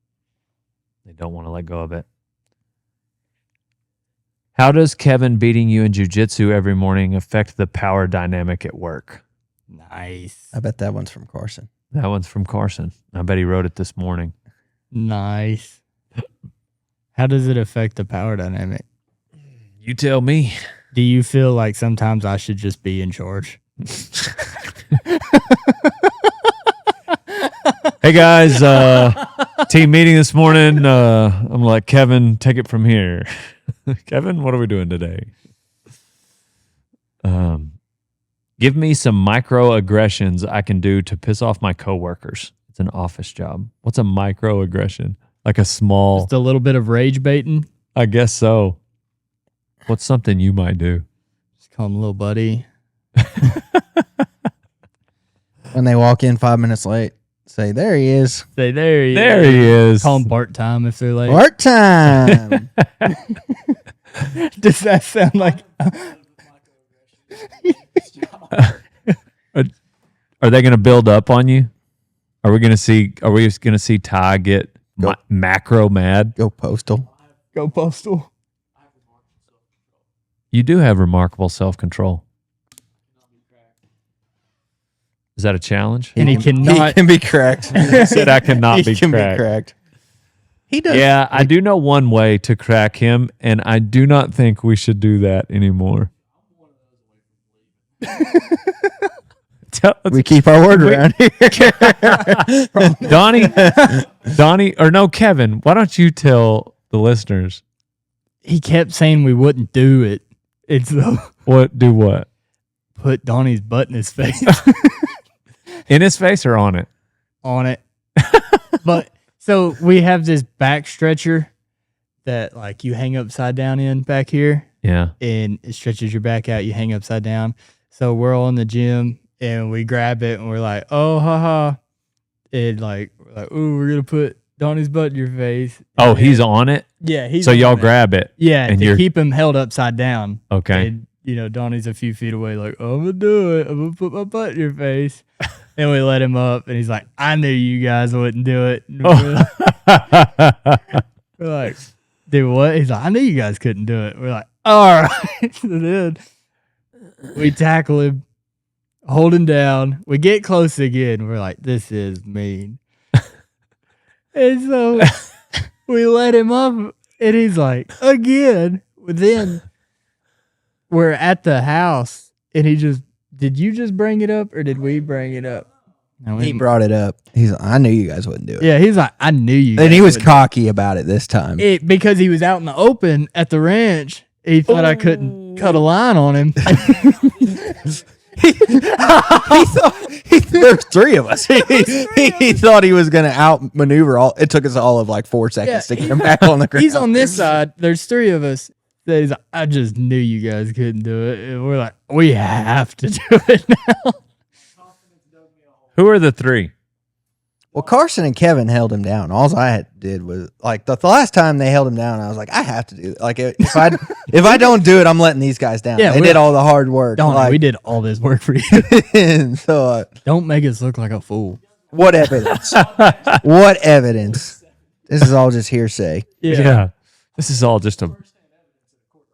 They don't want to let go of it. How does Kevin beating you in jiu-jitsu every morning affect the power dynamic at work? Nice. I bet that one's from Carson. That one's from Carson. I bet he wrote it this morning. Nice. How does it affect the power dynamic? You tell me. Do you feel like sometimes I should just be in charge? Hey guys, team meeting this morning. I'm like, Kevin, take it from here. Kevin, what are we doing today? Give me some microaggressions I can do to piss off my coworkers. It's an office job. What's a microaggression? Like a small... Just a little bit of rage baiting? I guess so. What's something you might do? Just call him little buddy. When they walk in 5 minutes late, say, there he is. Say, there he is. Call him part time if they're late. Part time. Does that sound like... Are they going to build up on you? Are we going to see Ty get macro mad? Go postal. Go postal? You do have remarkable self-control. Is that a challenge? And he cannot... He can be cracked. He said I cannot He be can cracked. be cracked. He does. Yeah, I do know one way to crack him, and I do not think we should do that anymore. We keep our word around here. Donnie, or no, Kevin, why don't you tell the listeners? He kept saying we wouldn't do it. It's Do what? Put Donnie's butt in his face. In his face or on it? On it. But so we have this back stretcher that like you hang upside down in back here. Yeah. And it stretches your back out. You hang upside down. So we're all in the gym and we grab it and we're like, oh, haha. And like, we're like, ooh, we're going to put Donnie's butt in your face. Oh, he's on it? Yeah. He's so on y'all it. grab it. Yeah. And to keep him held upside down. Okay. And, Donnie's a few feet away, like, I'm going to do it. I'm going to put my butt in your face. And we let him up, and he's like, I knew you guys wouldn't do it. We're like, dude, what? He's like, I knew you guys couldn't do it. We're like, all right. So then we tackle him, holding down. We get close again. We're like, this is mean. And so we let him up, and he's like, again. Then we're at the house, and he just, did you just bring it up, or did we bring it up? No, He brought it up. He's like, I knew you guys wouldn't do it. Yeah, he's like, I knew you. And he was wouldn't. cocky about it this time. Because he was out in the open at the ranch. He thought I couldn't cut a line on him. He thought there's three of us. He thought he was going to outmaneuver all. It took us all of like 4 seconds to get him back on the ground. He's on this side. There's 3 of us. So he's like, I just knew you guys couldn't do it. And we're like, we have to do it now. Who are the 3? Well, Carson and Kevin held him down. All I did was like the last time they held him down, I was like, I have to do it. Like if I don't do it, I'm letting these guys down. Yeah, they did all the hard work. We did all this work for you. And so Don't make us look like a fool. what evidence? What evidence? This is all just hearsay. Yeah. This is all just a.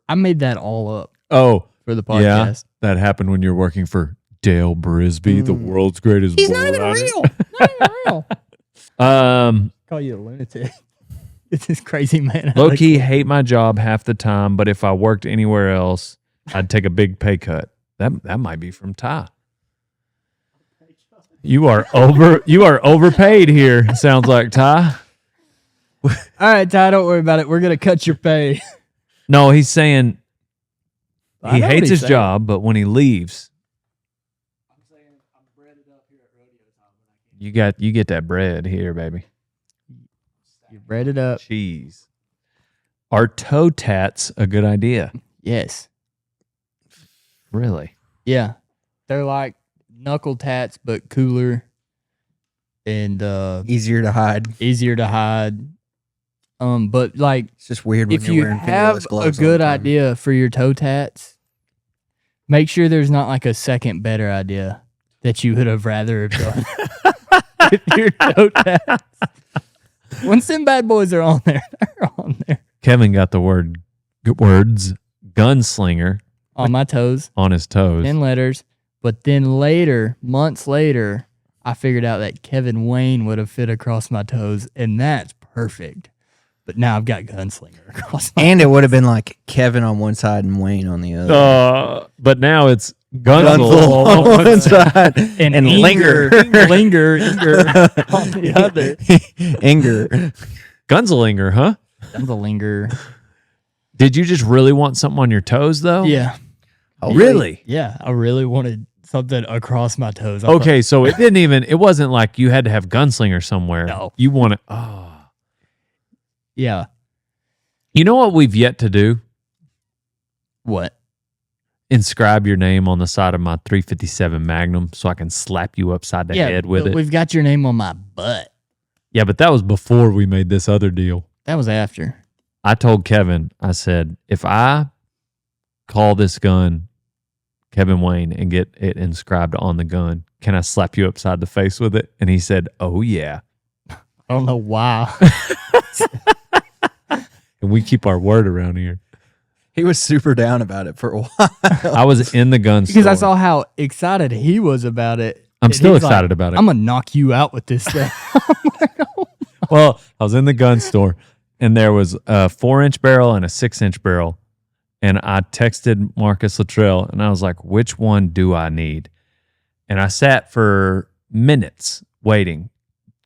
I made that all up Oh, for the podcast. yeah. That happened when you're working for Dale Brisby, the world's greatest. He's bull not even rider. real. Not even real. Call you a lunatic. It's this crazy man. Low key hate my job half the time, but if I worked anywhere else, I'd take a big pay cut. That might be from Ty. You are overpaid here. Sounds like Ty. All right, Ty, don't worry about it. We're gonna cut your pay. No, he's saying I he know what hates he's his saying. job, but when he leaves, you get that bread here, baby. You bread it up. Cheese. Are toe tats a good idea? Yes. Really? Yeah. They're like knuckle tats, but cooler and Easier to hide. easier to hide. But like It's just weird when if you're you wearing have fingerless a gloves. good all the time. idea for your toe tats, make sure there's not like a second better idea that you would have rather have done with your toe tats. Once them bad boys are on there, they're on there. Kevin got the words gunslinger On my toes, on his toes. 10 letters. But then later, months later, I figured out that Kevin Wayne would have fit across my toes, and that's perfect. But now I've got gunslinger across my And it would have been like Kevin on one side and Wayne on the other. But now it's Gunsel Gunsel on one side and Linger. Linger on the other. Inger. Gunslinger, huh? Linger. Did you just really want something on your toes, though? Yeah. Oh, Really? Yeah. I really wanted something across my toes. I Okay, so it wasn't like you had to have gunslinger somewhere. No. You want to, thought- yeah. You know what we've yet to do? What? Inscribe your name on the side of my 357 Magnum so I can slap you upside the head with but it. We've got your name on my butt. Yeah, but that was before we made this other deal. That was after. I told Kevin, I said, if I call this gun Kevin Wayne and get it inscribed on the gun, can I slap you upside the face with it? And he said, oh, yeah. I don't know why. And we keep our word around here. He was super down about it for a while. I was in the gun store. Because I saw how excited he was about it. I'm And still he's like, excited about it. I'm going to knock you out with this thing. Well, I was in the gun store and there was a 4-inch barrel and a 6-inch barrel. And I texted Marcus Luttrell and I was like, which one do I need? And I sat for minutes waiting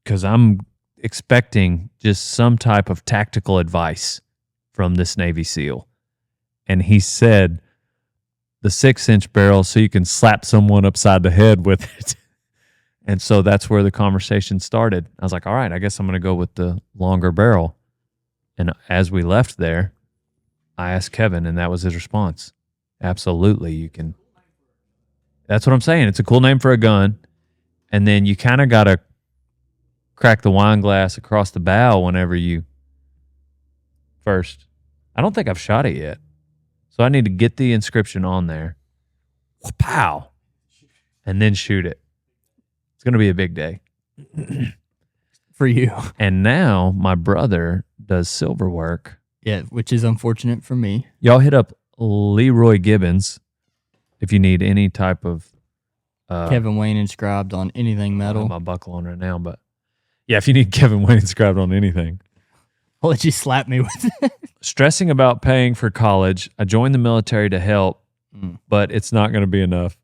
because I'm expecting just some type of tactical advice from this Navy SEAL. And he said, the 6-inch barrel so you can slap someone upside the head with it. And so that's where the conversation started. I was like, all right, I guess I'm going to go with the longer barrel. And as we left there, I asked Kevin, and that was his response. Absolutely, you can. That's what I'm saying. It's a cool name for a gun. And then you kind of got to crack the wine glass across the bow whenever you first. I don't think I've shot it yet. So I need to get the inscription on there. Pow. And then shoot it. It's going to be a big day. For you. And now my brother does silver work. Yeah, which is unfortunate for me. Y'all hit up Leroy Gibbons if you need any type of Kevin Wayne inscribed on anything I don't metal. have my buckle on right now, but yeah, if you need Kevin Wayne inscribed on anything. I'll let you slap me with it. Stressing about paying for college. I joined the military to help, but it's not going to be enough.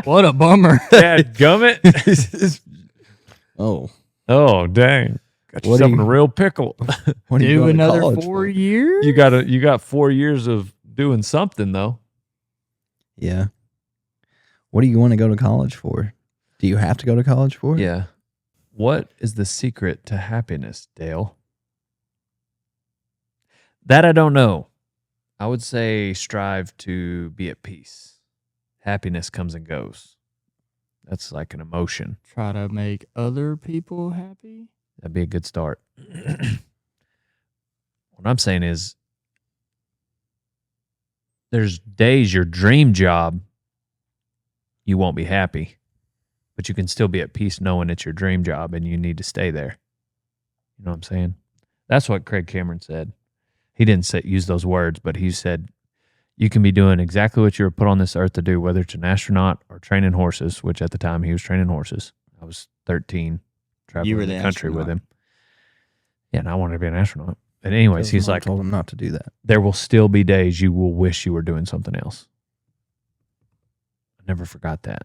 What a bummer. Dadgummit. Oh, Oh, dang. Got What yourself do in a you- real pickle. what are you Do going to another college 4 for? years? You got 4 years of doing something though. Yeah. What do you want to go to college for? Do you have to go to college for it? Yeah. What is the secret to happiness, Dale? That I don't know. I would say strive to be at peace. Happiness comes and goes. That's like an emotion. Try to make other people happy. That'd be a good start. What I'm saying is there's days your dream job, you won't be happy, but you can still be at peace knowing it's your dream job and you need to stay there. You know what I'm saying? That's what Craig Cameron said. He didn't use those words, but he said, you can be doing exactly what you were put on this earth to do, whether it's an astronaut or training horses, which at the time he was training horses. I was 13, traveling were the the country with astronaut. him. Yeah, and I wanted to be an astronaut. But anyways, he's Mom like, told him not to do that. there will still be days you will wish you were doing something else. I never forgot that.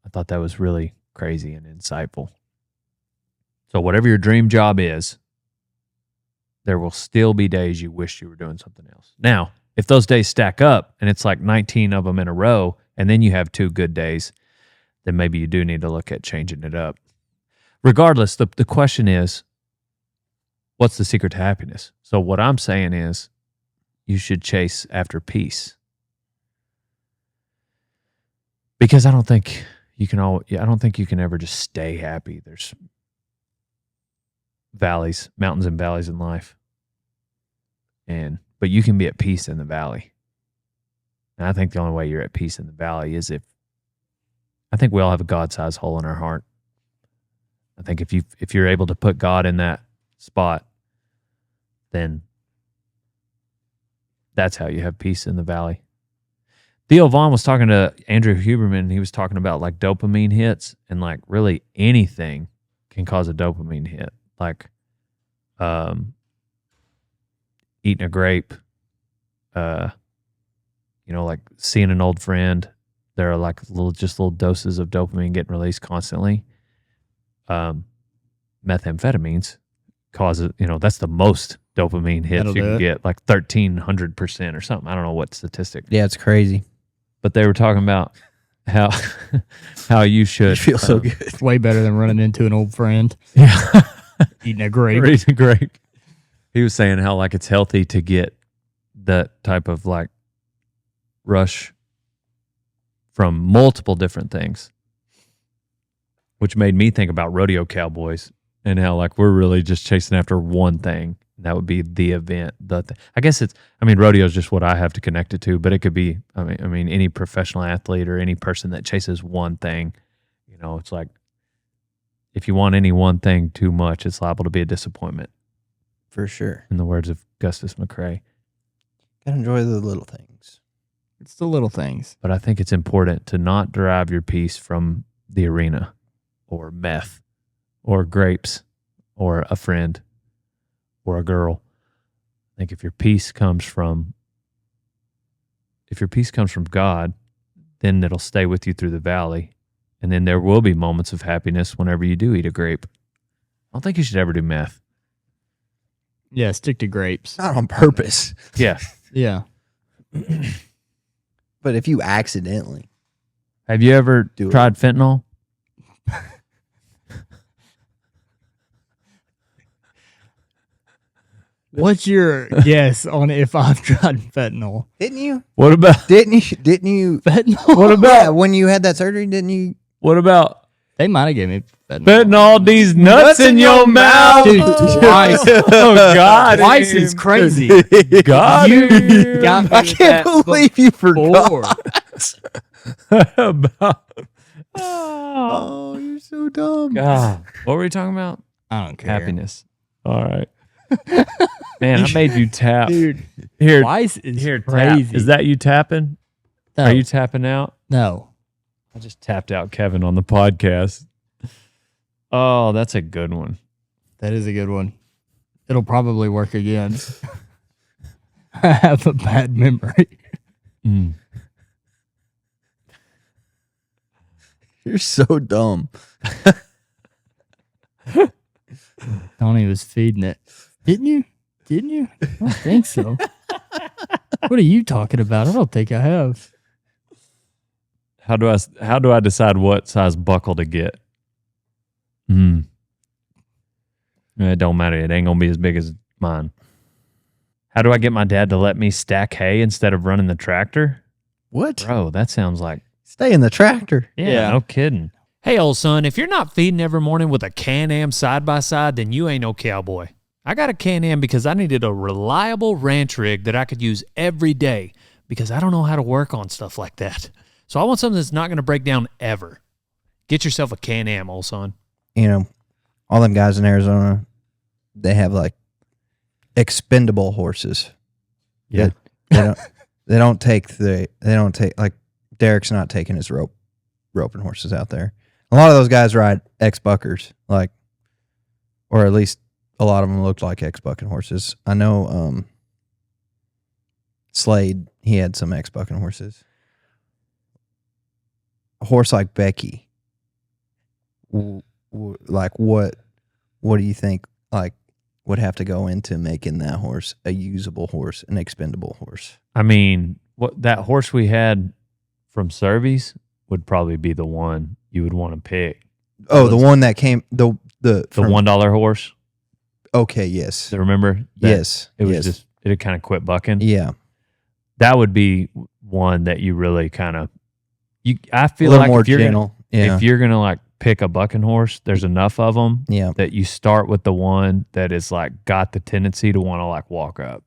I thought that was really crazy and insightful. So whatever your dream job is, there will still be days you wish you were doing something else. Now, if those days stack up and it's like 19 of them in a row, and then you have 2 good days, then maybe you do need to look at changing it up. Regardless, the question is, what's the secret to happiness? So what I'm saying is you should chase after peace. Because I don't think you can ever just stay happy. There's mountains and valleys in life. But you can be at peace in the valley. And I think the only way you're at peace in the valley is I think we all have a God-sized hole in our heart. I think if you're able to put God in that spot, then that's how you have peace in the valley. Theo Vaughn was talking to Andrew Huberman, and he was talking about like dopamine hits, and like really anything can cause a dopamine hit. Like eating a grape, like seeing an old friend. There are like little doses of dopamine getting released constantly. Methamphetamines causes, that's the most dopamine hits That'll you do can it. get, like 1,300% or something. I don't know what statistic, Yeah, it's crazy. but they were talking about how you should You feel so good. It's way better than running into an old friend Yeah. eating a grape. Reading grape. He was saying how like it's healthy to get that type of like rush from multiple different things, which made me think about rodeo cowboys and how like we're really just chasing after one thing. That would be the event. I guess rodeo is just what I have to connect it to, but it could be, I mean, any professional athlete or any person that chases one thing, it's like, if you want any one thing too much, it's liable to be a disappointment. For sure. In the words of Gustus McCrae. Gotta enjoy the little things. It's the little things. But I think it's important to not derive your peace from the arena or meth or grapes or a friend or a girl. I think if your peace comes from God, then it'll stay with you through the valley. And then there will be moments of happiness whenever you do eat a grape. I don't think you should ever do meth. Yeah, stick to grapes. Not on purpose. Yeah. Yeah. But if you accidentally. Have you ever Do it. tried fentanyl? What's your guess on if I've tried fentanyl? Didn't you? What about Didn't you? Fentanyl? What about Yeah, when you had that surgery, didn't you? what about They might have given me fentanyl. fentanyl these nuts in your mouth? Dude, twice. Oh God. Twice is crazy. God. You got me I with can't that believe you forgot. before. About- Oh, you're so dumb. God. What were we talking about? I don't care. Happiness. All right. Man, I made you tap. Dude, Here, twice is here, tap. crazy. Is that you tapping? No. Are you tapping out? No. I just tapped out Kevin on the podcast. Oh, that's a good one. That is a good one. It'll probably work again. I have a bad memory. Mm. You're so dumb. Donnie was feeding it. Didn't you? I don't think so. What are you talking about? I don't think I have. How do I decide what size buckle to get? It don't matter. It ain't gonna be as big as mine. How do I get my dad to let me stack hay instead of running the tractor? What? Bro, that sounds like Stay in the tractor. yeah. No kidding. Hey, old son, if you're not feeding every morning with a Can-Am side-by-side, then you ain't no cowboy. I got a Can-Am because I needed a reliable ranch rig that I could use every day because I don't know how to work on stuff like that. So I want something that's not going to break down ever. Get yourself a Can-Am, old son. You know, all them guys in Arizona, they have like expendable horses. Yeah. They don't take like Derek's not taking his roping horses out there. A lot of those guys ride ex-buckers, like, or at least a lot of them looked like ex-bucking horses. I know Slade, he had some ex-bucking horses. A horse like Becky, like what do you think like would have to go into making that horse a usable horse, an expendable horse? I mean, what that horse we had from Servies would probably be the one you would want to pick. Oh, the one that came the $1 horse. Okay, yes. Remember? That Yes. It was yes. just it had kind of quit bucking. Yeah. That would be one that you really kind of I A feel little like more if you're gentle. Yeah. if you're gonna like pick a bucking horse, there's enough of them Yeah. that you start with the one that is like got the tendency to want to like walk up.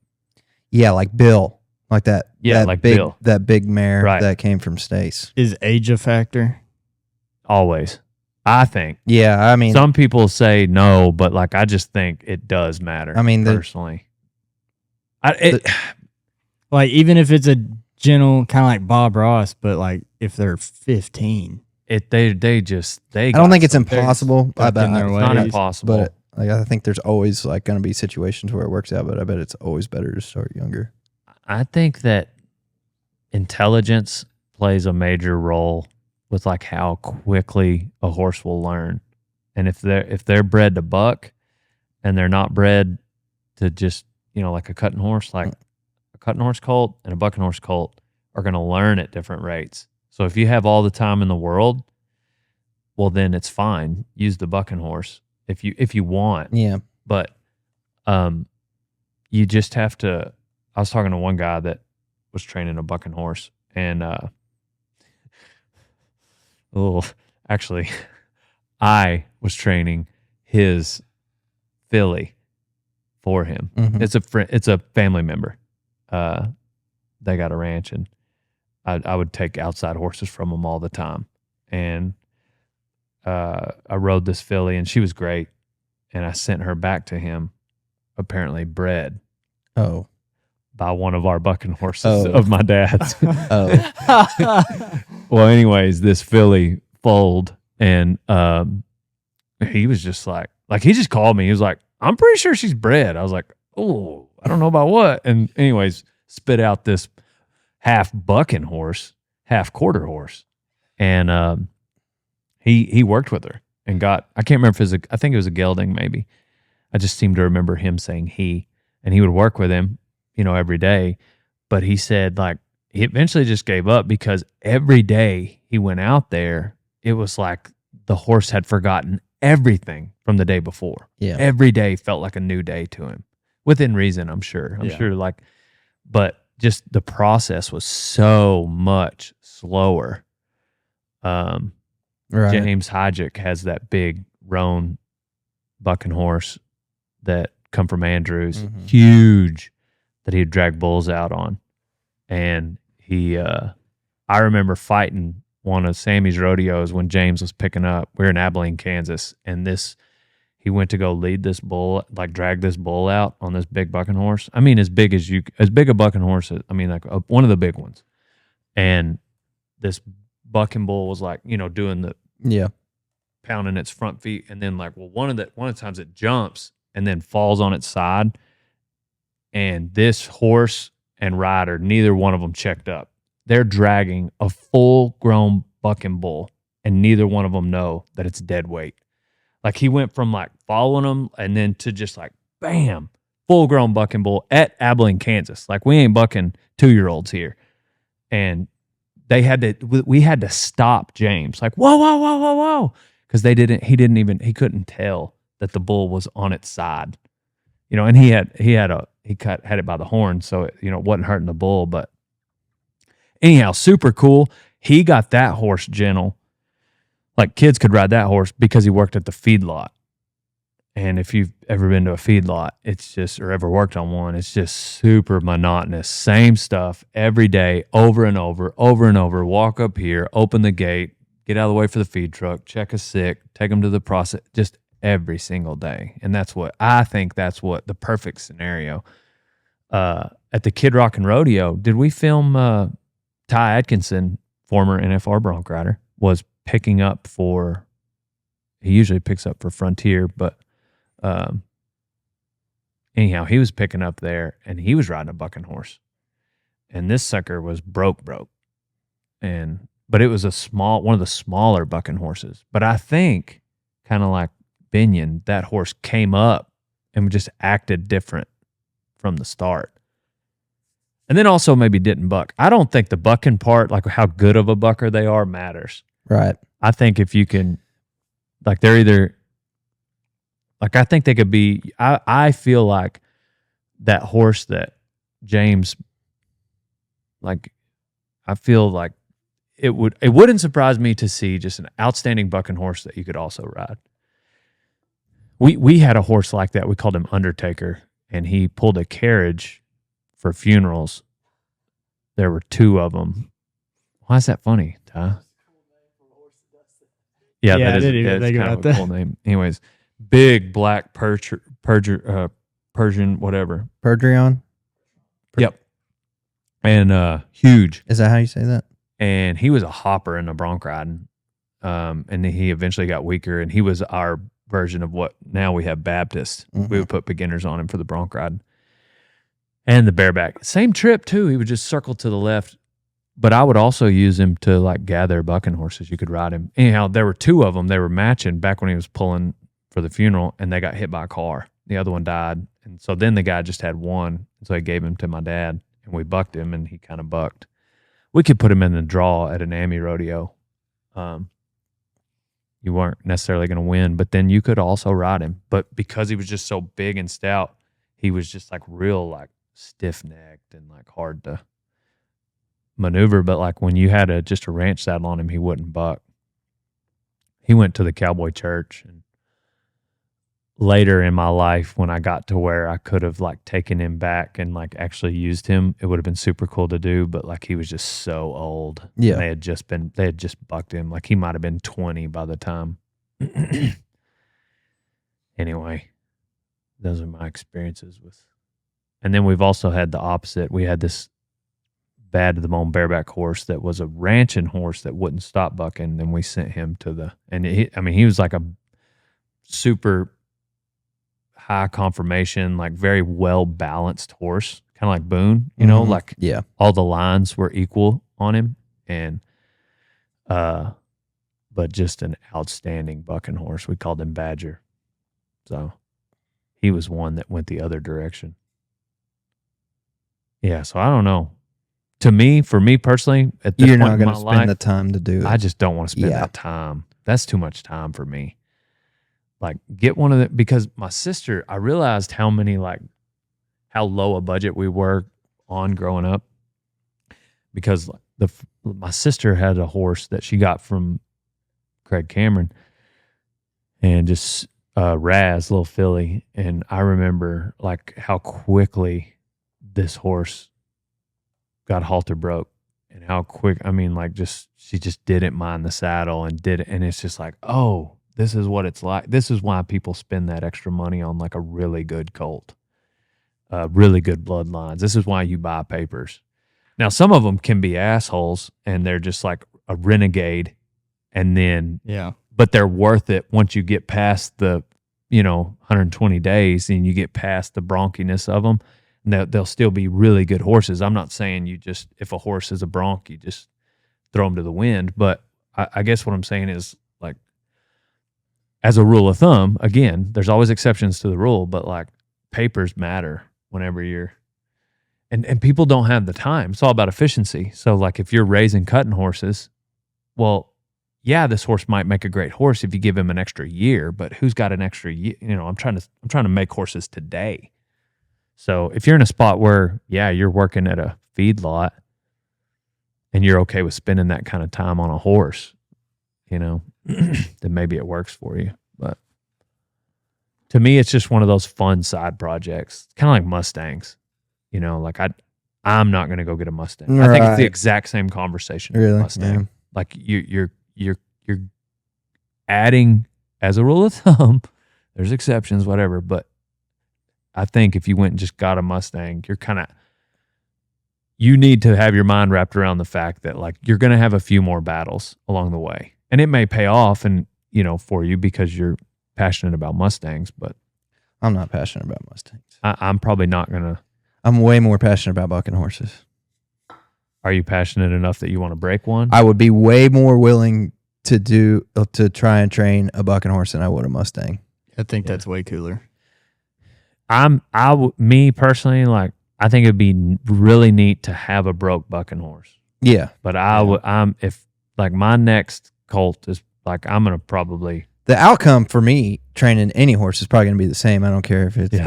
Yeah, like Bill. Like that. Yeah, that like big, Bill. That big mare Right. that came from Stace. Is age a factor? Always. I think. Yeah, I mean, Some people say no, but like I just think it does matter. I mean, personally. Like, even if it's a gentle, kind of like Bob Ross, but like if they're 15. they I don't think it's impossible. I bet in their it's ways. not impossible. But like, I think there's always like going to be situations where it works out, but I bet it's always better to start younger. I think that intelligence plays a major role with like how quickly a horse will learn. And if they're bred to buck and they're not bred to just, like a cutting horse, like a cutting horse colt and a bucking horse colt are going to learn at different rates. So if you have all the time in the world, well, then it's fine. Use the bucking horse if you want. Yeah. But you just have to. I was talking to one guy that was training a bucking horse, and actually, I was training his filly for him. Mhm. It's a family member. They got a ranch, and I would take outside horses from them all the time, and I rode this filly, and she was great, and I sent her back to him, apparently bred Oh. by one of our bucking horses Oh. of my dad's. Oh. Well, anyways, this filly foaled, and he was just like he just called me. He was like, "I'm pretty sure she's bred." I was like, "Oh, I don't know about what." And anyways, spit out this half bucking horse, half quarter horse, and he worked with her and got. I can't remember if I think it was a gelding, maybe. I just seem to remember him saying and he would work with him, every day. But he said like he eventually just gave up because every day he went out there, it was like the horse had forgotten everything from the day before. Yeah. Every day felt like a new day to him, within reason, I'm sure. I'm Yeah. sure but just the process was so much slower. Right. James Hodgick has that big roan bucking horse that come from Andrews, Mhm. huge, that he'd drag bulls out on. And I remember fighting one of Sammy's rodeos when James was picking up. We were in Abilene, Kansas, and he went to go lead this bull, like drag this bull out on this big bucking horse. I mean, as big a bucking horse, one of the big ones. and this bucking bull was like, doing the Yeah. pounding its front feet, and then like, one of the times it jumps and then falls on its side, and this horse and rider, neither one of them checked up. They're dragging a full-grown bucking bull, and neither one of them know that it's dead weight. Like, he went from like following them and then to just like bam, full-grown bucking bull at Abilene, Kansas. Like, we ain't bucking 2-year-olds here, and we had to stop James. Like, whoa, because he couldn't tell that the bull was on its side, and he had it by the horn, so it wasn't hurting the bull. But anyhow, super cool. He got that horse gentle, like kids could ride that horse, because he worked at the feedlot. And if you've ever been to a feedlot, or ever worked on one, it's just super monotonous. Same stuff every day, over and over. Walk up here, open the gate, get out of the way for the feed truck, check a sick, take them to the process, just every single day. And that's what the perfect scenario. At the Kid Rock and Rodeo, did we film Ty Atkinson, former NFR bronc rider, was picking up he usually picks up for Frontier, but anyhow, he was picking up there, and he was riding a bucking horse, and this sucker was broke, but it was one of the smaller bucking horses. But I think, kind of like Binion, that horse came up and just acted different from the start, and then also maybe didn't buck. I don't think the bucking part, like how good of a bucker they are, matters. Right. I think if you can, like, they're either, like, I think they could be, I feel like that horse that James, like, I feel like it wouldn't surprise me to see just an outstanding bucking horse that you could also ride. We had a horse like that. We called him Undertaker, and he pulled a carriage for funerals. There were 2 of them. Why is that funny, Ty? Yeah, I that is didn't even that's think kind about of a that. cool name. Anyways, big black Persian, whatever. Perdrion? Yep. And huge. Is that how you say that? And he was a hopper in the bronc riding. And then he eventually got weaker, and he was our version of what now we have Baptist. Mhm. We would put beginners on him for the bronc riding. And the bareback. Same trip, too. He would just circle to the left. But I would also use him to like gather bucking horses. You could ride him. Anyhow, there were 2 of them. They were matching back when he was pulling for the funeral, and they got hit by a car. The other one died. And so then the guy just had one. So I gave him to my dad, and we bucked him, and he kind of bucked. We could put him in the draw at an AMI rodeo. You weren't necessarily going to win, but then you could also ride him. But because he was just so big and stout, he was just like real like stiff-necked and like hard to maneuver. But like when you had just a ranch saddle on him, he wouldn't buck. He went to the cowboy church, and later in my life, when I got to where I could have like taken him back and like actually used him, it would have been super cool to do. But like he was just so old. Yeah. And they had just bucked him. Like he might have been 20 by the time. Anyway, those are my experiences with. And then we've also had the opposite. We had this bad to the bone bareback horse that was a ranching horse that wouldn't stop bucking. And we sent him to he was like a super high conformation, like very well balanced horse, kind of like Boone, Mhm. like Yeah. all the lines were equal on him, and but just an outstanding bucking horse. We called him Badger. So he was one that went the other direction. Yeah, so I don't know. For me personally, at this You're point not in going my to spend life, the time to do it. I just don't want to spend Yeah. that time. That's too much time for me. Like, get one of the, because my sister, I realized how low a budget we were on growing up, because my sister had a horse that she got from Craig Cameron, and just Raz, little filly. And I remember like how quickly this horse got halter broke, and how quick, she just didn't mind the saddle and did it. And it's just like, oh, this is what it's like. This is why people spend that extra money on like a really good colt, really good bloodlines. This is why you buy papers. Now, some of them can be assholes and they're just like a renegade, and then, Yeah. but they're worth it once you get past the, 120 days and you get past the bronkiness of them. And they'll still be really good horses. I'm not saying if a horse is a bronc, you just throw them to the wind. But I guess what I'm saying is, like, as a rule of thumb, again, there's always exceptions to the rule, but like papers matter whenever you're, and people don't have the time. It's all about efficiency. So like if you're raising cutting horses, well, yeah, this horse might make a great horse if you give him an extra year, but who's got an extra year? I'm trying to make horses today. So if you're in a spot where, yeah, you're working at a feedlot and you're okay with spending that kind of time on a horse, then maybe it works for you. But to me, it's just one of those fun side projects, kind of like Mustangs. Like I'm not going to go get a Mustang. I think it's the exact same conversation. With Really? Mustang. Yeah. Like you're adding, as a rule of thumb, there's exceptions, whatever, but I think if you went and just got a Mustang, you need to have your mind wrapped around the fact that like you're going to have a few more battles along the way, and it may pay off for you because you're passionate about Mustangs, but I'm not passionate about Mustangs. I'm probably not going to. I'm way more passionate about bucking horses. Are you passionate enough that you want to break one? I would be way more willing to try and train a bucking horse than I would a Mustang. I think that's way cooler. Me personally, like, I think it'd be really neat to have a broke bucking horse. Yeah. But if like my next colt is like, I'm going to probably. The outcome for me training any horse is probably going to be the same. I don't care if it's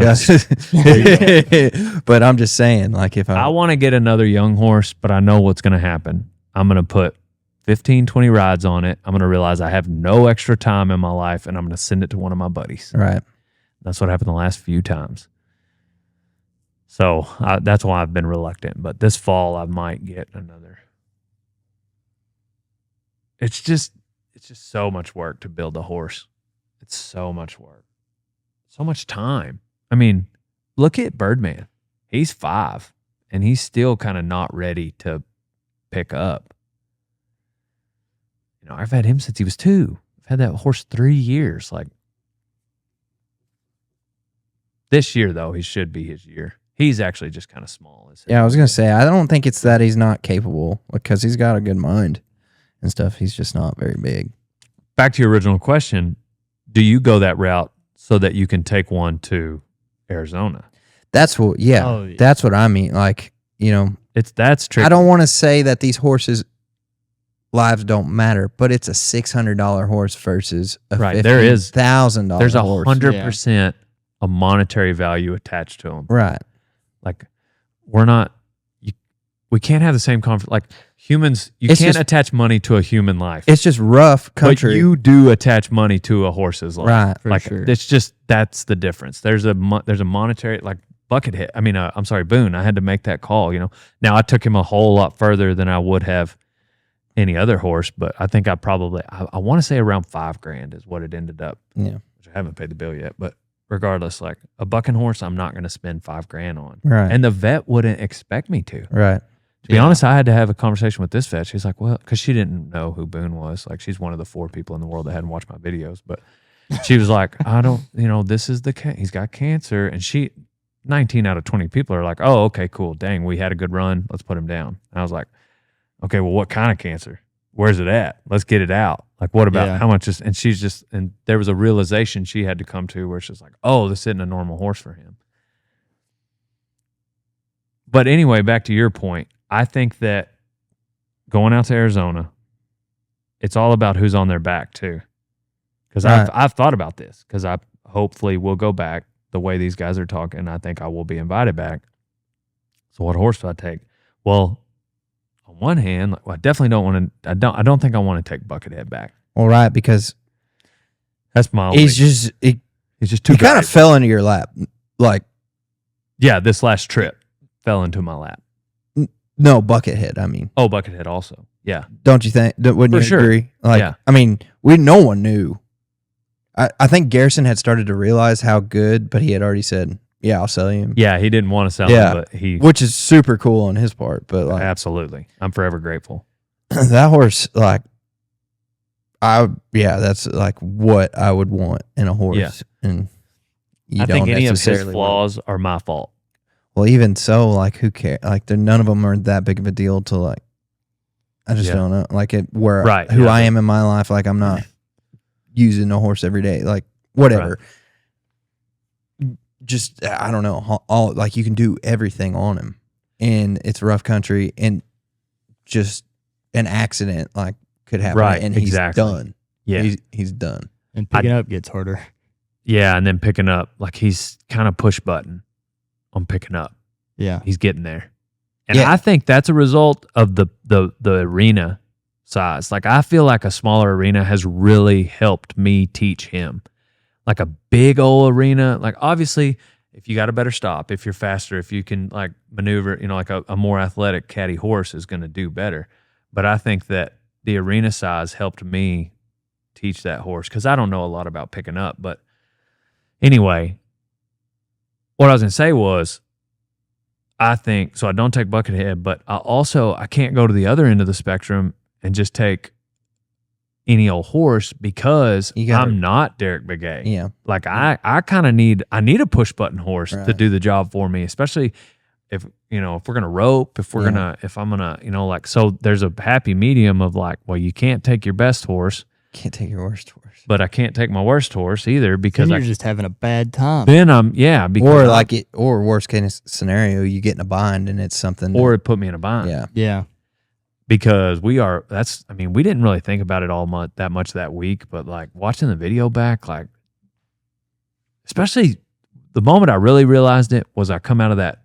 but I'm just saying, like, if I want to get another young horse, but I know what's going to happen. I'm going to put 15, 20 rides on it. I'm going to realize I have no extra time in my life, and I'm going to send it to one of my buddies. Right. That's what happened the last few times. So that's why I've been reluctant. But this fall, I might get another. It's just so much work to build a horse. It's so much work. So much time. I mean, look at Birdman. He's 5, and he's still kind of not ready to pick up. I've had him since he was 2. I've had that horse 3 years. Like, this year, though, he should be his year. He's actually just kind of small. Yeah, I was going to say, I don't think it's that he's not capable, because he's got a good mind and stuff. He's just not very big. Back to your original question, do you go that route so that you can take one to Arizona? That's what, that's what I mean. Like, that's tricky. I don't want to say that these horses' lives don't matter, but it's a $600 horse versus a $15,000 There's horse. 100% a monetary value attached to them. Right. Like, we can't have the same like humans. You can't attach money to a human life. It's just rough country. But you do attach money to a horse's life. Right. For like sure. it's just, that's the difference. There's a monetary, like Buckethead. I mean, I'm sorry, Boone. I had to make that call. Now I took him a whole lot further than I would have any other horse, but I think I want to say around $5,000 is what it ended up. Yeah. Which I haven't paid the bill yet, but regardless, like a bucking horse, I'm not going to spend $5,000 on. Right. And the vet wouldn't expect me to. Right. To be honest, I had to have a conversation with this vet. She's like, well, because she didn't know who Boone was. Like, she's one of the 4 people in the world that hadn't watched my videos. But she was like, I don't, this is he's got cancer. And 19 out of 20 people are like, oh, okay, cool. Dang, we had a good run. Let's put him down. And I was like, okay, well, what kind of cancer? Where's it at? Let's get it out. Like, what about how much is, and there was a realization she had to come to where she's like, oh, this isn't a normal horse for him. But anyway, back to your point, I think that going out to Arizona, it's all about who's on their back too. Because I've thought about this, because I hopefully will go back the way these guys are talking. I think I will be invited back. So what horse do I take? Well, on one hand, I definitely don't want to. I don't think I want to take Buckethead back. All right, because that's my. He's just too. He kind of fell into your lap, like. Yeah, this last trip fell into my lap. No, Buckethead. I mean. Oh, Buckethead also. Yeah. Don't you think? Wouldn't you agree? Like, yeah. I mean, no one knew. I think Garrison had started to realize how good, but he had already said, yeah, I'll sell you him. Yeah, he didn't want to sell Yeah. him, but he Which is super cool on his part. But like absolutely. I'm forever grateful. that horse, like that's like what I would want in a horse. Yeah. And you I don't think any of his necessarily flaws are my fault. Well, even so, like who cares? Like none of them are that big of a deal to like. I just Yeah. don't know. Like where Right, who yeah. I am in my life. Like I'm not using a horse every day. Like whatever. Just I don't know. All like you can do everything on him, and it's rough country, and just an accident like could happen, Right, and exactly. he's done. Yeah. He's done. And picking up gets harder. Yeah, and then picking up, like he's kind of push button on picking up. Yeah. He's getting there. And Yeah. I think that's a result of the arena size. Like I feel like a smaller arena has really helped me teach him. Like a big old arena, like obviously if you got a better stop, if you're faster, if you can like maneuver, like a more athletic catty horse is going to do better. But I think that the arena size helped me teach that horse because I don't know a lot about picking up. But anyway, what I was going to say was, I think, so I don't take Buckethead, but I can't go to the other end of the spectrum and just take any old horse because I'm not Derek Begay. Yeah. Like I kind of need a push button horse to Right. do the job for me, especially if we're going to rope, if I'm going to, like, so there's a happy medium of like, well, you can't take your best horse, Can't take your worst horse. but I can't take my worst horse either because Then you're just having a bad time. because Or worst case scenario, you get in a bind and it's something. or it put me in a bind. yeah. Yeah. Because we didn't really think about it that much that week, but like watching the video back, like especially the moment I really realized it was I come out of that,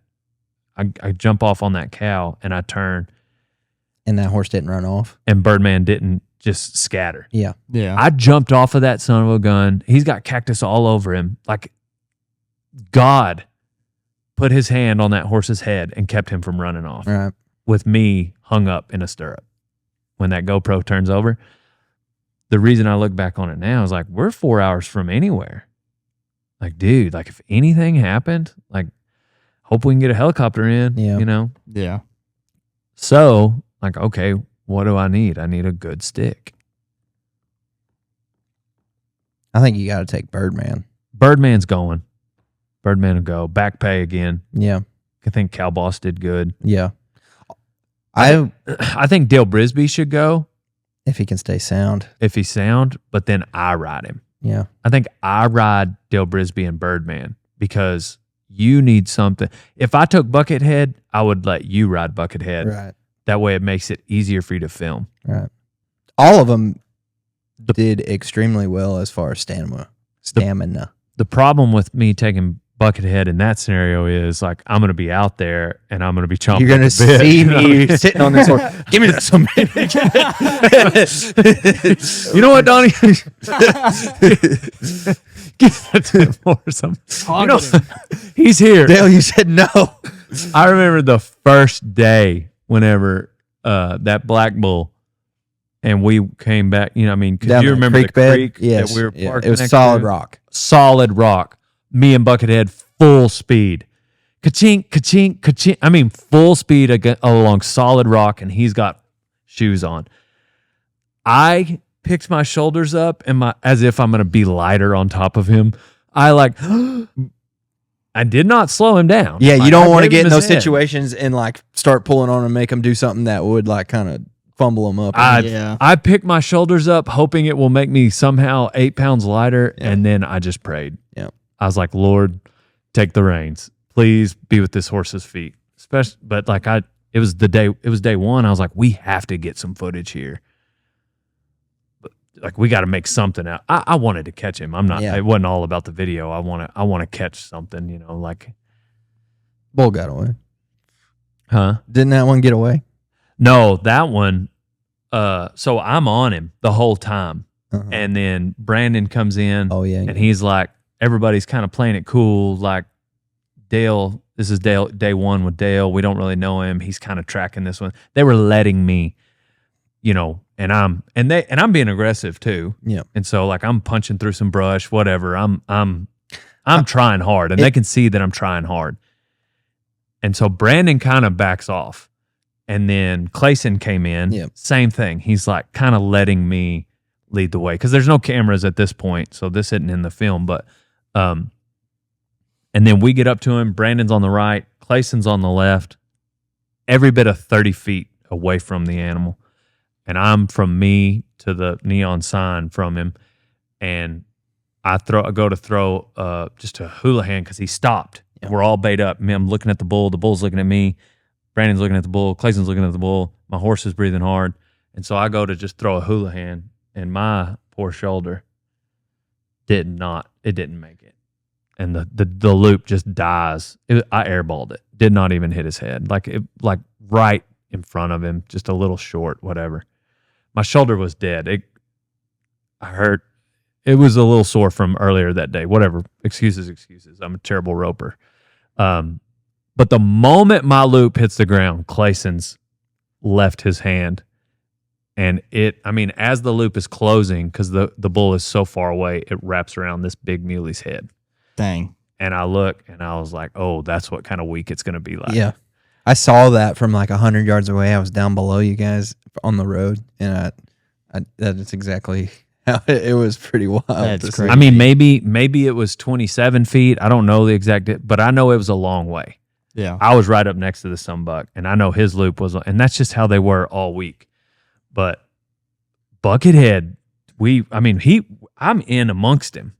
I jump off on that cow and I turn And that horse didn't run off. and Birdman didn't just scatter. Yeah. Yeah. I jumped off of that son of a gun. He's got cactus all over him. Like God put his hand on that horse's head and kept him from running off. Right. With me hung up in a stirrup when that GoPro turns over. The reason I look back on it now is like, we're 4 hours from anywhere. Like, dude, like if anything happened, like hope we can get a helicopter in, Yeah. Yeah. So like, okay, what do I need? I need a good stick. I think you got to take Birdman. Birdman's going. Birdman will go. Back pay again. Yeah. I think Cal Boss did good. Yeah. I think Dale Brisby should go If he can stay sound. if he's sound, but then I ride him. Yeah. I think I ride Dale Brisby and Birdman because you need something. If I took Buckethead, I would let you ride Buckethead. Right. That way it makes it easier for you to film. Right. All of them did extremely well as far as stamina. The problem with me taking Buckethead in that scenario is like I'm going to be out there and I'm going to be chomping. You're going at to the bit, see you know what I me mean? sitting on this horse. Give me that some. You know what, Donnie? Give that to him or something. You know, he's here. Dale, you said no. I remember the first day whenever that black bull and we came back, you know, I mean, Down you the remember the bed? creek Yes. that we were Yeah. parked It was next solid to? rock. Solid rock. Me and Buckethead full speed. Ka-chink, ka-chink, ka-chink. I mean, full speed along solid rock, and he's got shoes on. I picked my shoulders up and as if I'm going to be lighter on top of him. I did not slow him down. Yeah, you Like, don't I want to gave get him in his those head. situations and like start pulling on and make them do something that would like kind of fumble them up. Yeah. I picked my shoulders up, hoping it will make me somehow 8 pounds lighter, Yeah. and then I just prayed. Yeah. I was like, Lord, take the reins. Please be with this horse's feet. But like it was day one. I was like, we have to get some footage here. But like we got to make something out. I wanted to catch him. Yeah. It wasn't all about the video. I want to catch something, like, Bull got away. huh? Didn't that one get away? No, that one. So I'm on him the whole time. Uh-huh. And then Brandon comes in Oh yeah. and he's like, everybody's kind of playing it cool. Like Dale, this is Dale, day one with Dale. We don't really know him. He's kind of tracking this one. They were letting me, and I'm being aggressive too. Yeah. And so like I'm punching through some brush, whatever. I'm I'm trying hard, and they can see that I'm trying hard. And so Brandon kind of backs off. And then Clayson came in. Yep. Same thing. He's like kind of letting me lead the way because there's no cameras at this point, so this isn't in the film. But and then we get up to him. Brandon's on the right. Clayson's on the left. Every bit of 30 feet away from the animal. And I'm from me to the neon sign from him. And I go to throw just a hula hand because he stopped. Yep. We're all bait up. I'm looking at the bull. The bull's looking at me. Brandon's looking at the bull. Clayson's looking at the bull. My horse is breathing hard. And so I go to just throw a hula hand, and my poor shoulder didn't make it. And the loop just dies. I airballed it. Did not even hit his head. Like right in front of him, just a little short, whatever. My shoulder was dead. I hurt. It was a little sore from earlier that day. Whatever. Excuses. I'm a terrible roper. But the moment my loop hits the ground, Clayson's left his hand. And as the loop is closing, because the bull is so far away, it wraps around this big muley's head. Dang. And I look, and I was like, oh, that's what kind of week it's going to be like. Yeah. I saw that from like 100 yards away. I was down below you guys on the road, and that is exactly how it was. Pretty wild. That's crazy. I mean, maybe it was 27 feet. I don't know the exact, but I know it was a long way. Yeah. I was right up next to the sunbuck, and I know his loop was, and that's just how they were all week. But Buckethead, I'm in amongst him.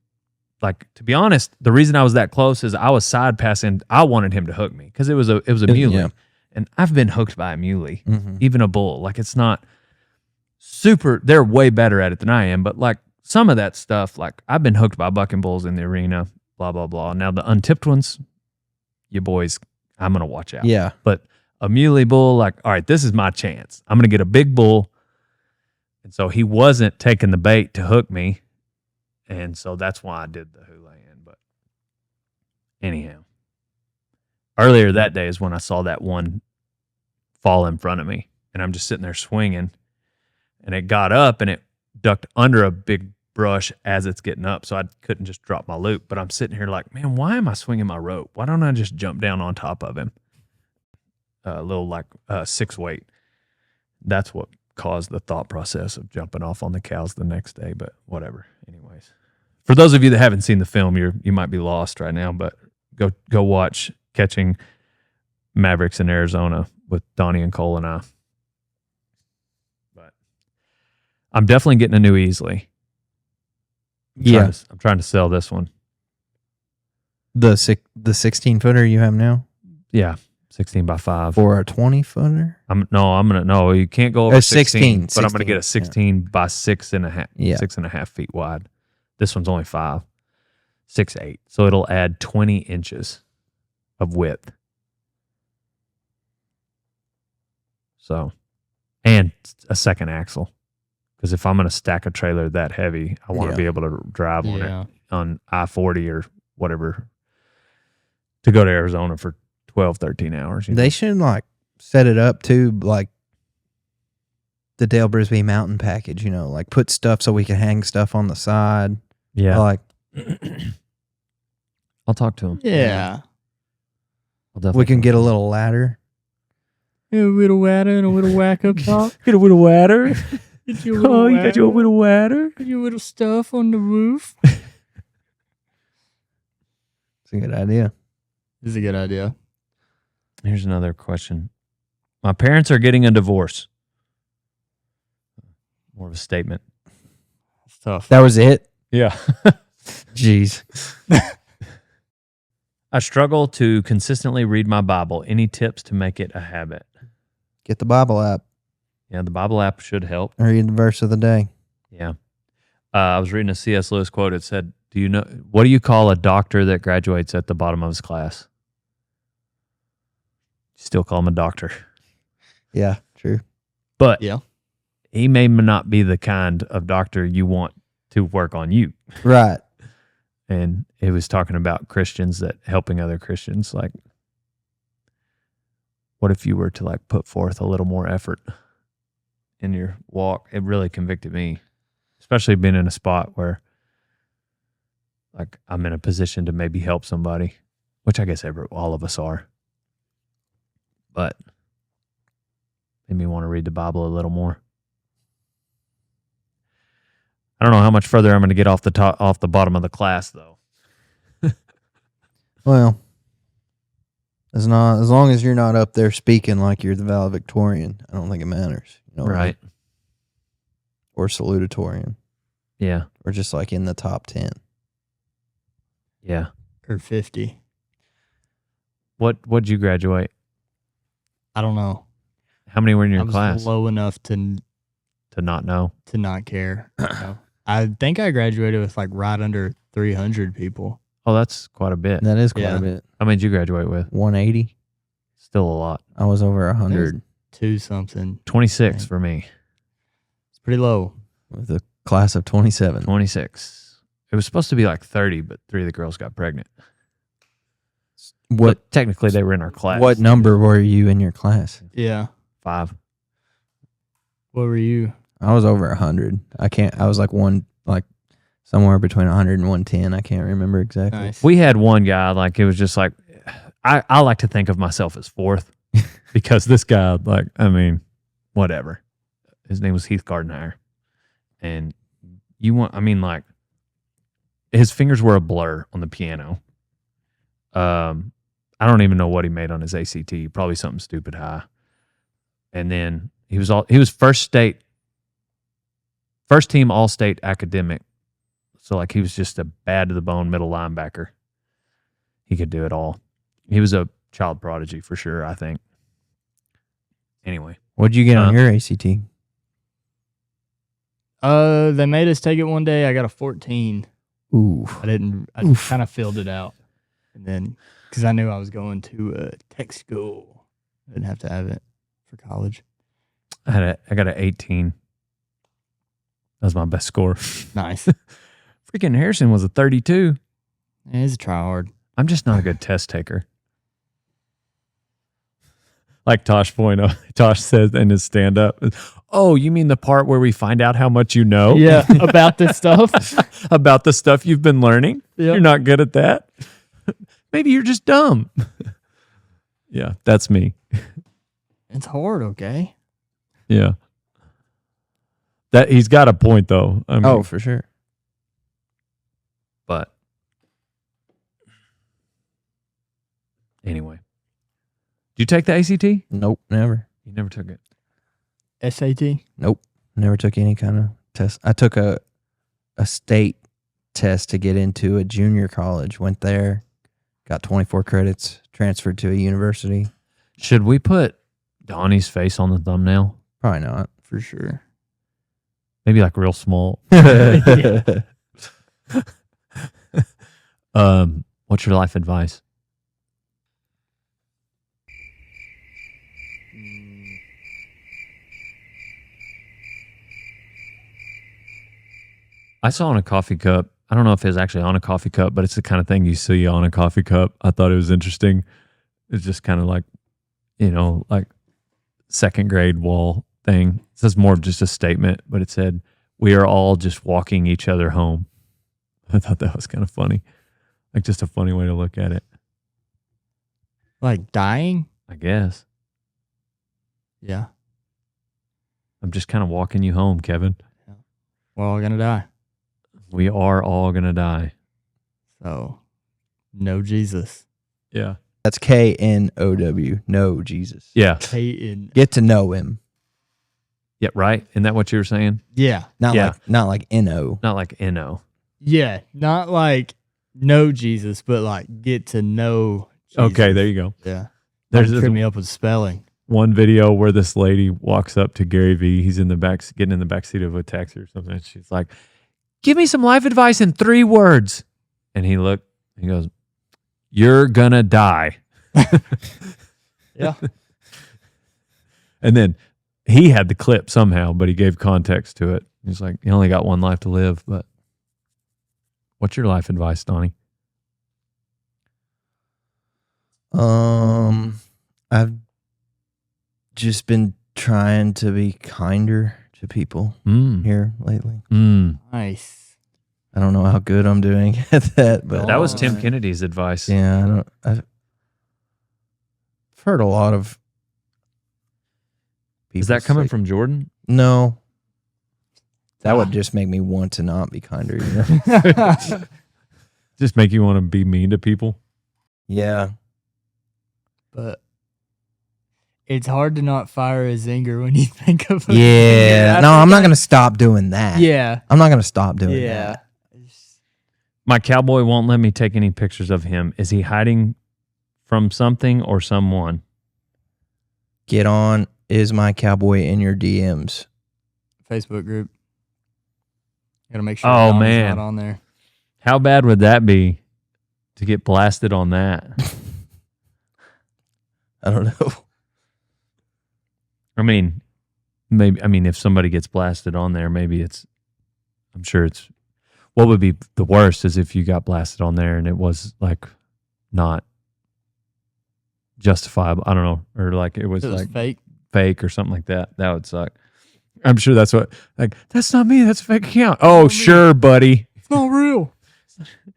Like, to be honest, the reason I was that close is I was side passing. I wanted him to hook me because it was a muley, Yeah. and I've been hooked by a muley, Mhm. even a bull. Like, it's not super. They're way better at it than I am, but like some of that stuff, like I've been hooked by bucking bulls in the arena. Blah blah blah. Now the untipped ones, you boys, I'm gonna watch out. Yeah. But a muley bull, like, all right, this is my chance. I'm gonna get a big bull, and so he wasn't taking the bait to hook me. And so that's why I did the hula hand. But anyhow, earlier that day is when I saw that one fall in front of me. And I'm just sitting there swinging. And it got up and it ducked under a big brush as it's getting up. So I couldn't just drop my loop. But I'm sitting here like, man, why am I swinging my rope? Why don't I just jump down on top of him? A little like 6 weight. That's what caused the thought process of jumping off on the cows the next day, but whatever. Anyways, for those of you that haven't seen the film, you might be lost right now, but go watch Catching Mavericks in Arizona with Donnie and Cole and I. But I'm definitely getting a new easily. I'm trying to sell this one. The 16 footer you have now Yeah, 16 by 5. for a 20 footer. No, you can't go over 16, 16, but I'm gonna 16, get a 16 by 6.5, Yeah. 6.5 feet wide. This one's only 5, 6'8", so it'll add 20 inches of width. So, and a second axle, because if I'm gonna stack a trailer that heavy, I want to Yeah. be able to drive on Yeah. it on I-40 or whatever to go to Arizona for 12, 13 hours. They should like set it up too, like the Dale Brisby mountain package, like put stuff so we can hang stuff on the side. Yeah, Like I'll talk to him. Yeah. I'll definitely we can talk get to a him. little ladder. A little ladder and a little whack up top. Get a little ladder. Get you a little You got your little ladder. Put your little stuff on the roof. It's a good idea. This is a good idea. Here's another question. My parents are getting a divorce. More of a statement. It's tough. That was it. Yeah. Jeez. I struggle to consistently read my Bible. Any tips to make it a habit? Get the Bible app. Yeah, the Bible app should help. Read the verse of the day. Yeah. I was reading a C.S. Lewis quote. It said, what do you call a doctor that graduates at the bottom of his class? Still call him a doctor. Yeah, true. But Yeah. he may not be the kind of doctor you want to work on you. Right. And it was talking about Christians that helping other Christians. Like, what if you were to like put forth a little more effort in your walk? It really convicted me, especially being in a spot where like I'm in a position to maybe help somebody, which I guess all of us are. But made me want to read the Bible a little more. I don't know how much further I'm going to get off the bottom of the class though. Well, as long as you're not up there speaking like you're the valedictorian, I don't think it matters. You know what I mean? Right. Or salutatorian. Yeah. Or just like in the top 10. Yeah. Or 50. What'd you graduate? I don't know. How many were in I your was class? low enough to not know. not care. No. I think I graduated with like right under 300 people. Oh, that's quite a bit. That is quite Yeah. a bit. How many did you graduate with? 180. Still a lot. I was over 100 2 something. 26 Dang. for me. It's pretty low. with a class of 27. 26. It was supposed to be like 30, but 3 of the girls got pregnant. What But technically they were in our class. what number were you in your class? Yeah. 5. What were you? I was over 100. I was like somewhere between 100 and 110. I can't remember exactly. Nice. We had one guy, like, it was just like, I like to think of myself as 4th because this guy, like, I mean, whatever. His name was Heath Gardner. And like, his fingers were a blur on the piano. I don't even know what he made on his ACT. Probably something stupid high. And then he was first team all-state academic. So like he was just a bad to the bone middle linebacker. He could do it all. He was a child prodigy for sure, I think. Anyway. What'd you get on your ACT? They made us take it one day. I got a 14. Ooh. I kind of filled it out. And then, because I knew I was going to tech school, I didn't have to have it for college. I got an 18. That was my best score. Nice. Freaking Harrison was a 32. It's a try hard. I'm just not a good test taker. Like Tosh says in his stand-up, oh, you mean the part where we find out how much you know? Yeah, about this stuff. About the stuff you've been learning? Yep. You're not good at that? Maybe you're just dumb. Yeah, that's me. It's hard, okay? Yeah. That he's got a point though. I mean, Oh, for sure. but anyway. Did you take the ACT? Nope, never. You never took it. SAT? Nope. Never took any kind of test. I took a state test to get into a junior college. Went there, got 24 credits, transferred to a university. Should we put Donnie's face on the thumbnail? Probably not. For sure. Maybe like real small. What's your life advice? I saw on a coffee cup. I don't know if it was actually on a coffee cup, but it's the kind of thing you see on a coffee cup. I thought it was interesting. It's just kind of like, like second grade wall thing. It says more of just a statement, but it said, "We are all just walking each other home." I thought that was kind of funny. Like just a funny way to look at it, Like dying? I guess. Yeah. I'm just kind of walking you home, Kevin. We're all going to die. We are all going to die. So, no Jesus. Yeah. That's KNOW. No Jesus. Yeah. Peyton. Get to know him. Yeah. Right. Isn't that what you were saying? Yeah. Not Yeah. like NO. Not like NO. Yeah. Not like know Jesus, but like get to know Jesus. Okay. There you go. Yeah. There's Trip me up with spelling. one video where this lady walks up to Gary Vee. He's in the back, getting in the back seat of a taxi or something. And she's like, "Give me some life advice in 3 words." And he looked, he goes, "You're gonna die." Yeah. And then he had the clip somehow, but he gave context to it. He's like, "You only got 1 life to live." But what's your life advice, Donnie? I've just been trying to be kinder to people Mm. here lately. Mm. Nice. I don't know how good I'm doing at that, but That was Oh, Tim man. Kennedy's advice. yeah, I've heard a lot of people. Is that coming say- from Jordan? No. That would just make me want to not be kinder, you know? Just make you want to be mean to people? Yeah. But it's hard to not fire a zinger when you think of a Yeah. zinger. No, I'm not going to stop doing that. Yeah. I'm not going to stop doing Yeah. that. My cowboy won't let me take any pictures of him. Is he hiding from something or someone? Get on Is My Cowboy in your DMs. Facebook group. Gotta make sure Oh, Dom's man. not on there. How bad would that be to get blasted on that? I don't know. I mean, maybe. I mean, if somebody gets blasted on there, maybe it's. I'm sure it's. What would be the worst is if you got blasted on there and it was like not justifiable. I don't know, or like it was It was like fake. fake or something like that. That would suck. I'm sure that's what. Like that's not me. That's a fake account. Oh, sure, buddy. It's not real.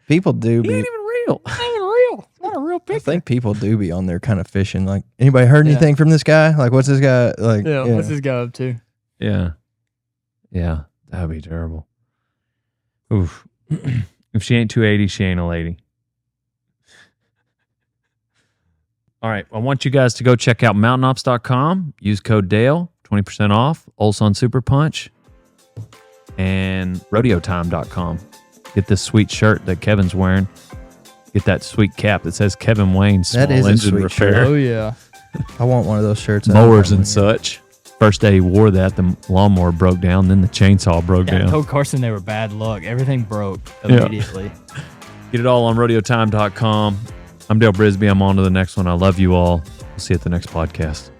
People do He ain't be. even real. It's not even real. It's not a real I picture. think people do be on there kind of fishing. Like, anybody heard Yeah. anything from this guy? Like, what's this guy like? Yeah, what's this guy up to? Yeah. Yeah. That'd be terrible. Oof. If she ain't 280, she ain't a lady. All right. I want you guys to go check out mountainops.com. Use code Dale, 20% off. Olson Super Punch. And rodeotime.com. Get this sweet shirt that Kevin's wearing. Get that sweet cap that says Kevin Wayne Small That is a Engine sweet Repair. Oh yeah. I want one of those shirts. Mowers and such. First day he wore that, the lawnmower broke down, then the chainsaw broke Yeah, I down. told Carson they were bad luck. Everything broke Yeah. immediately. Get it all on rodeotime.com. I'm Dale Brisby. I'm on to the next one. I love you all. We'll see you at the next podcast.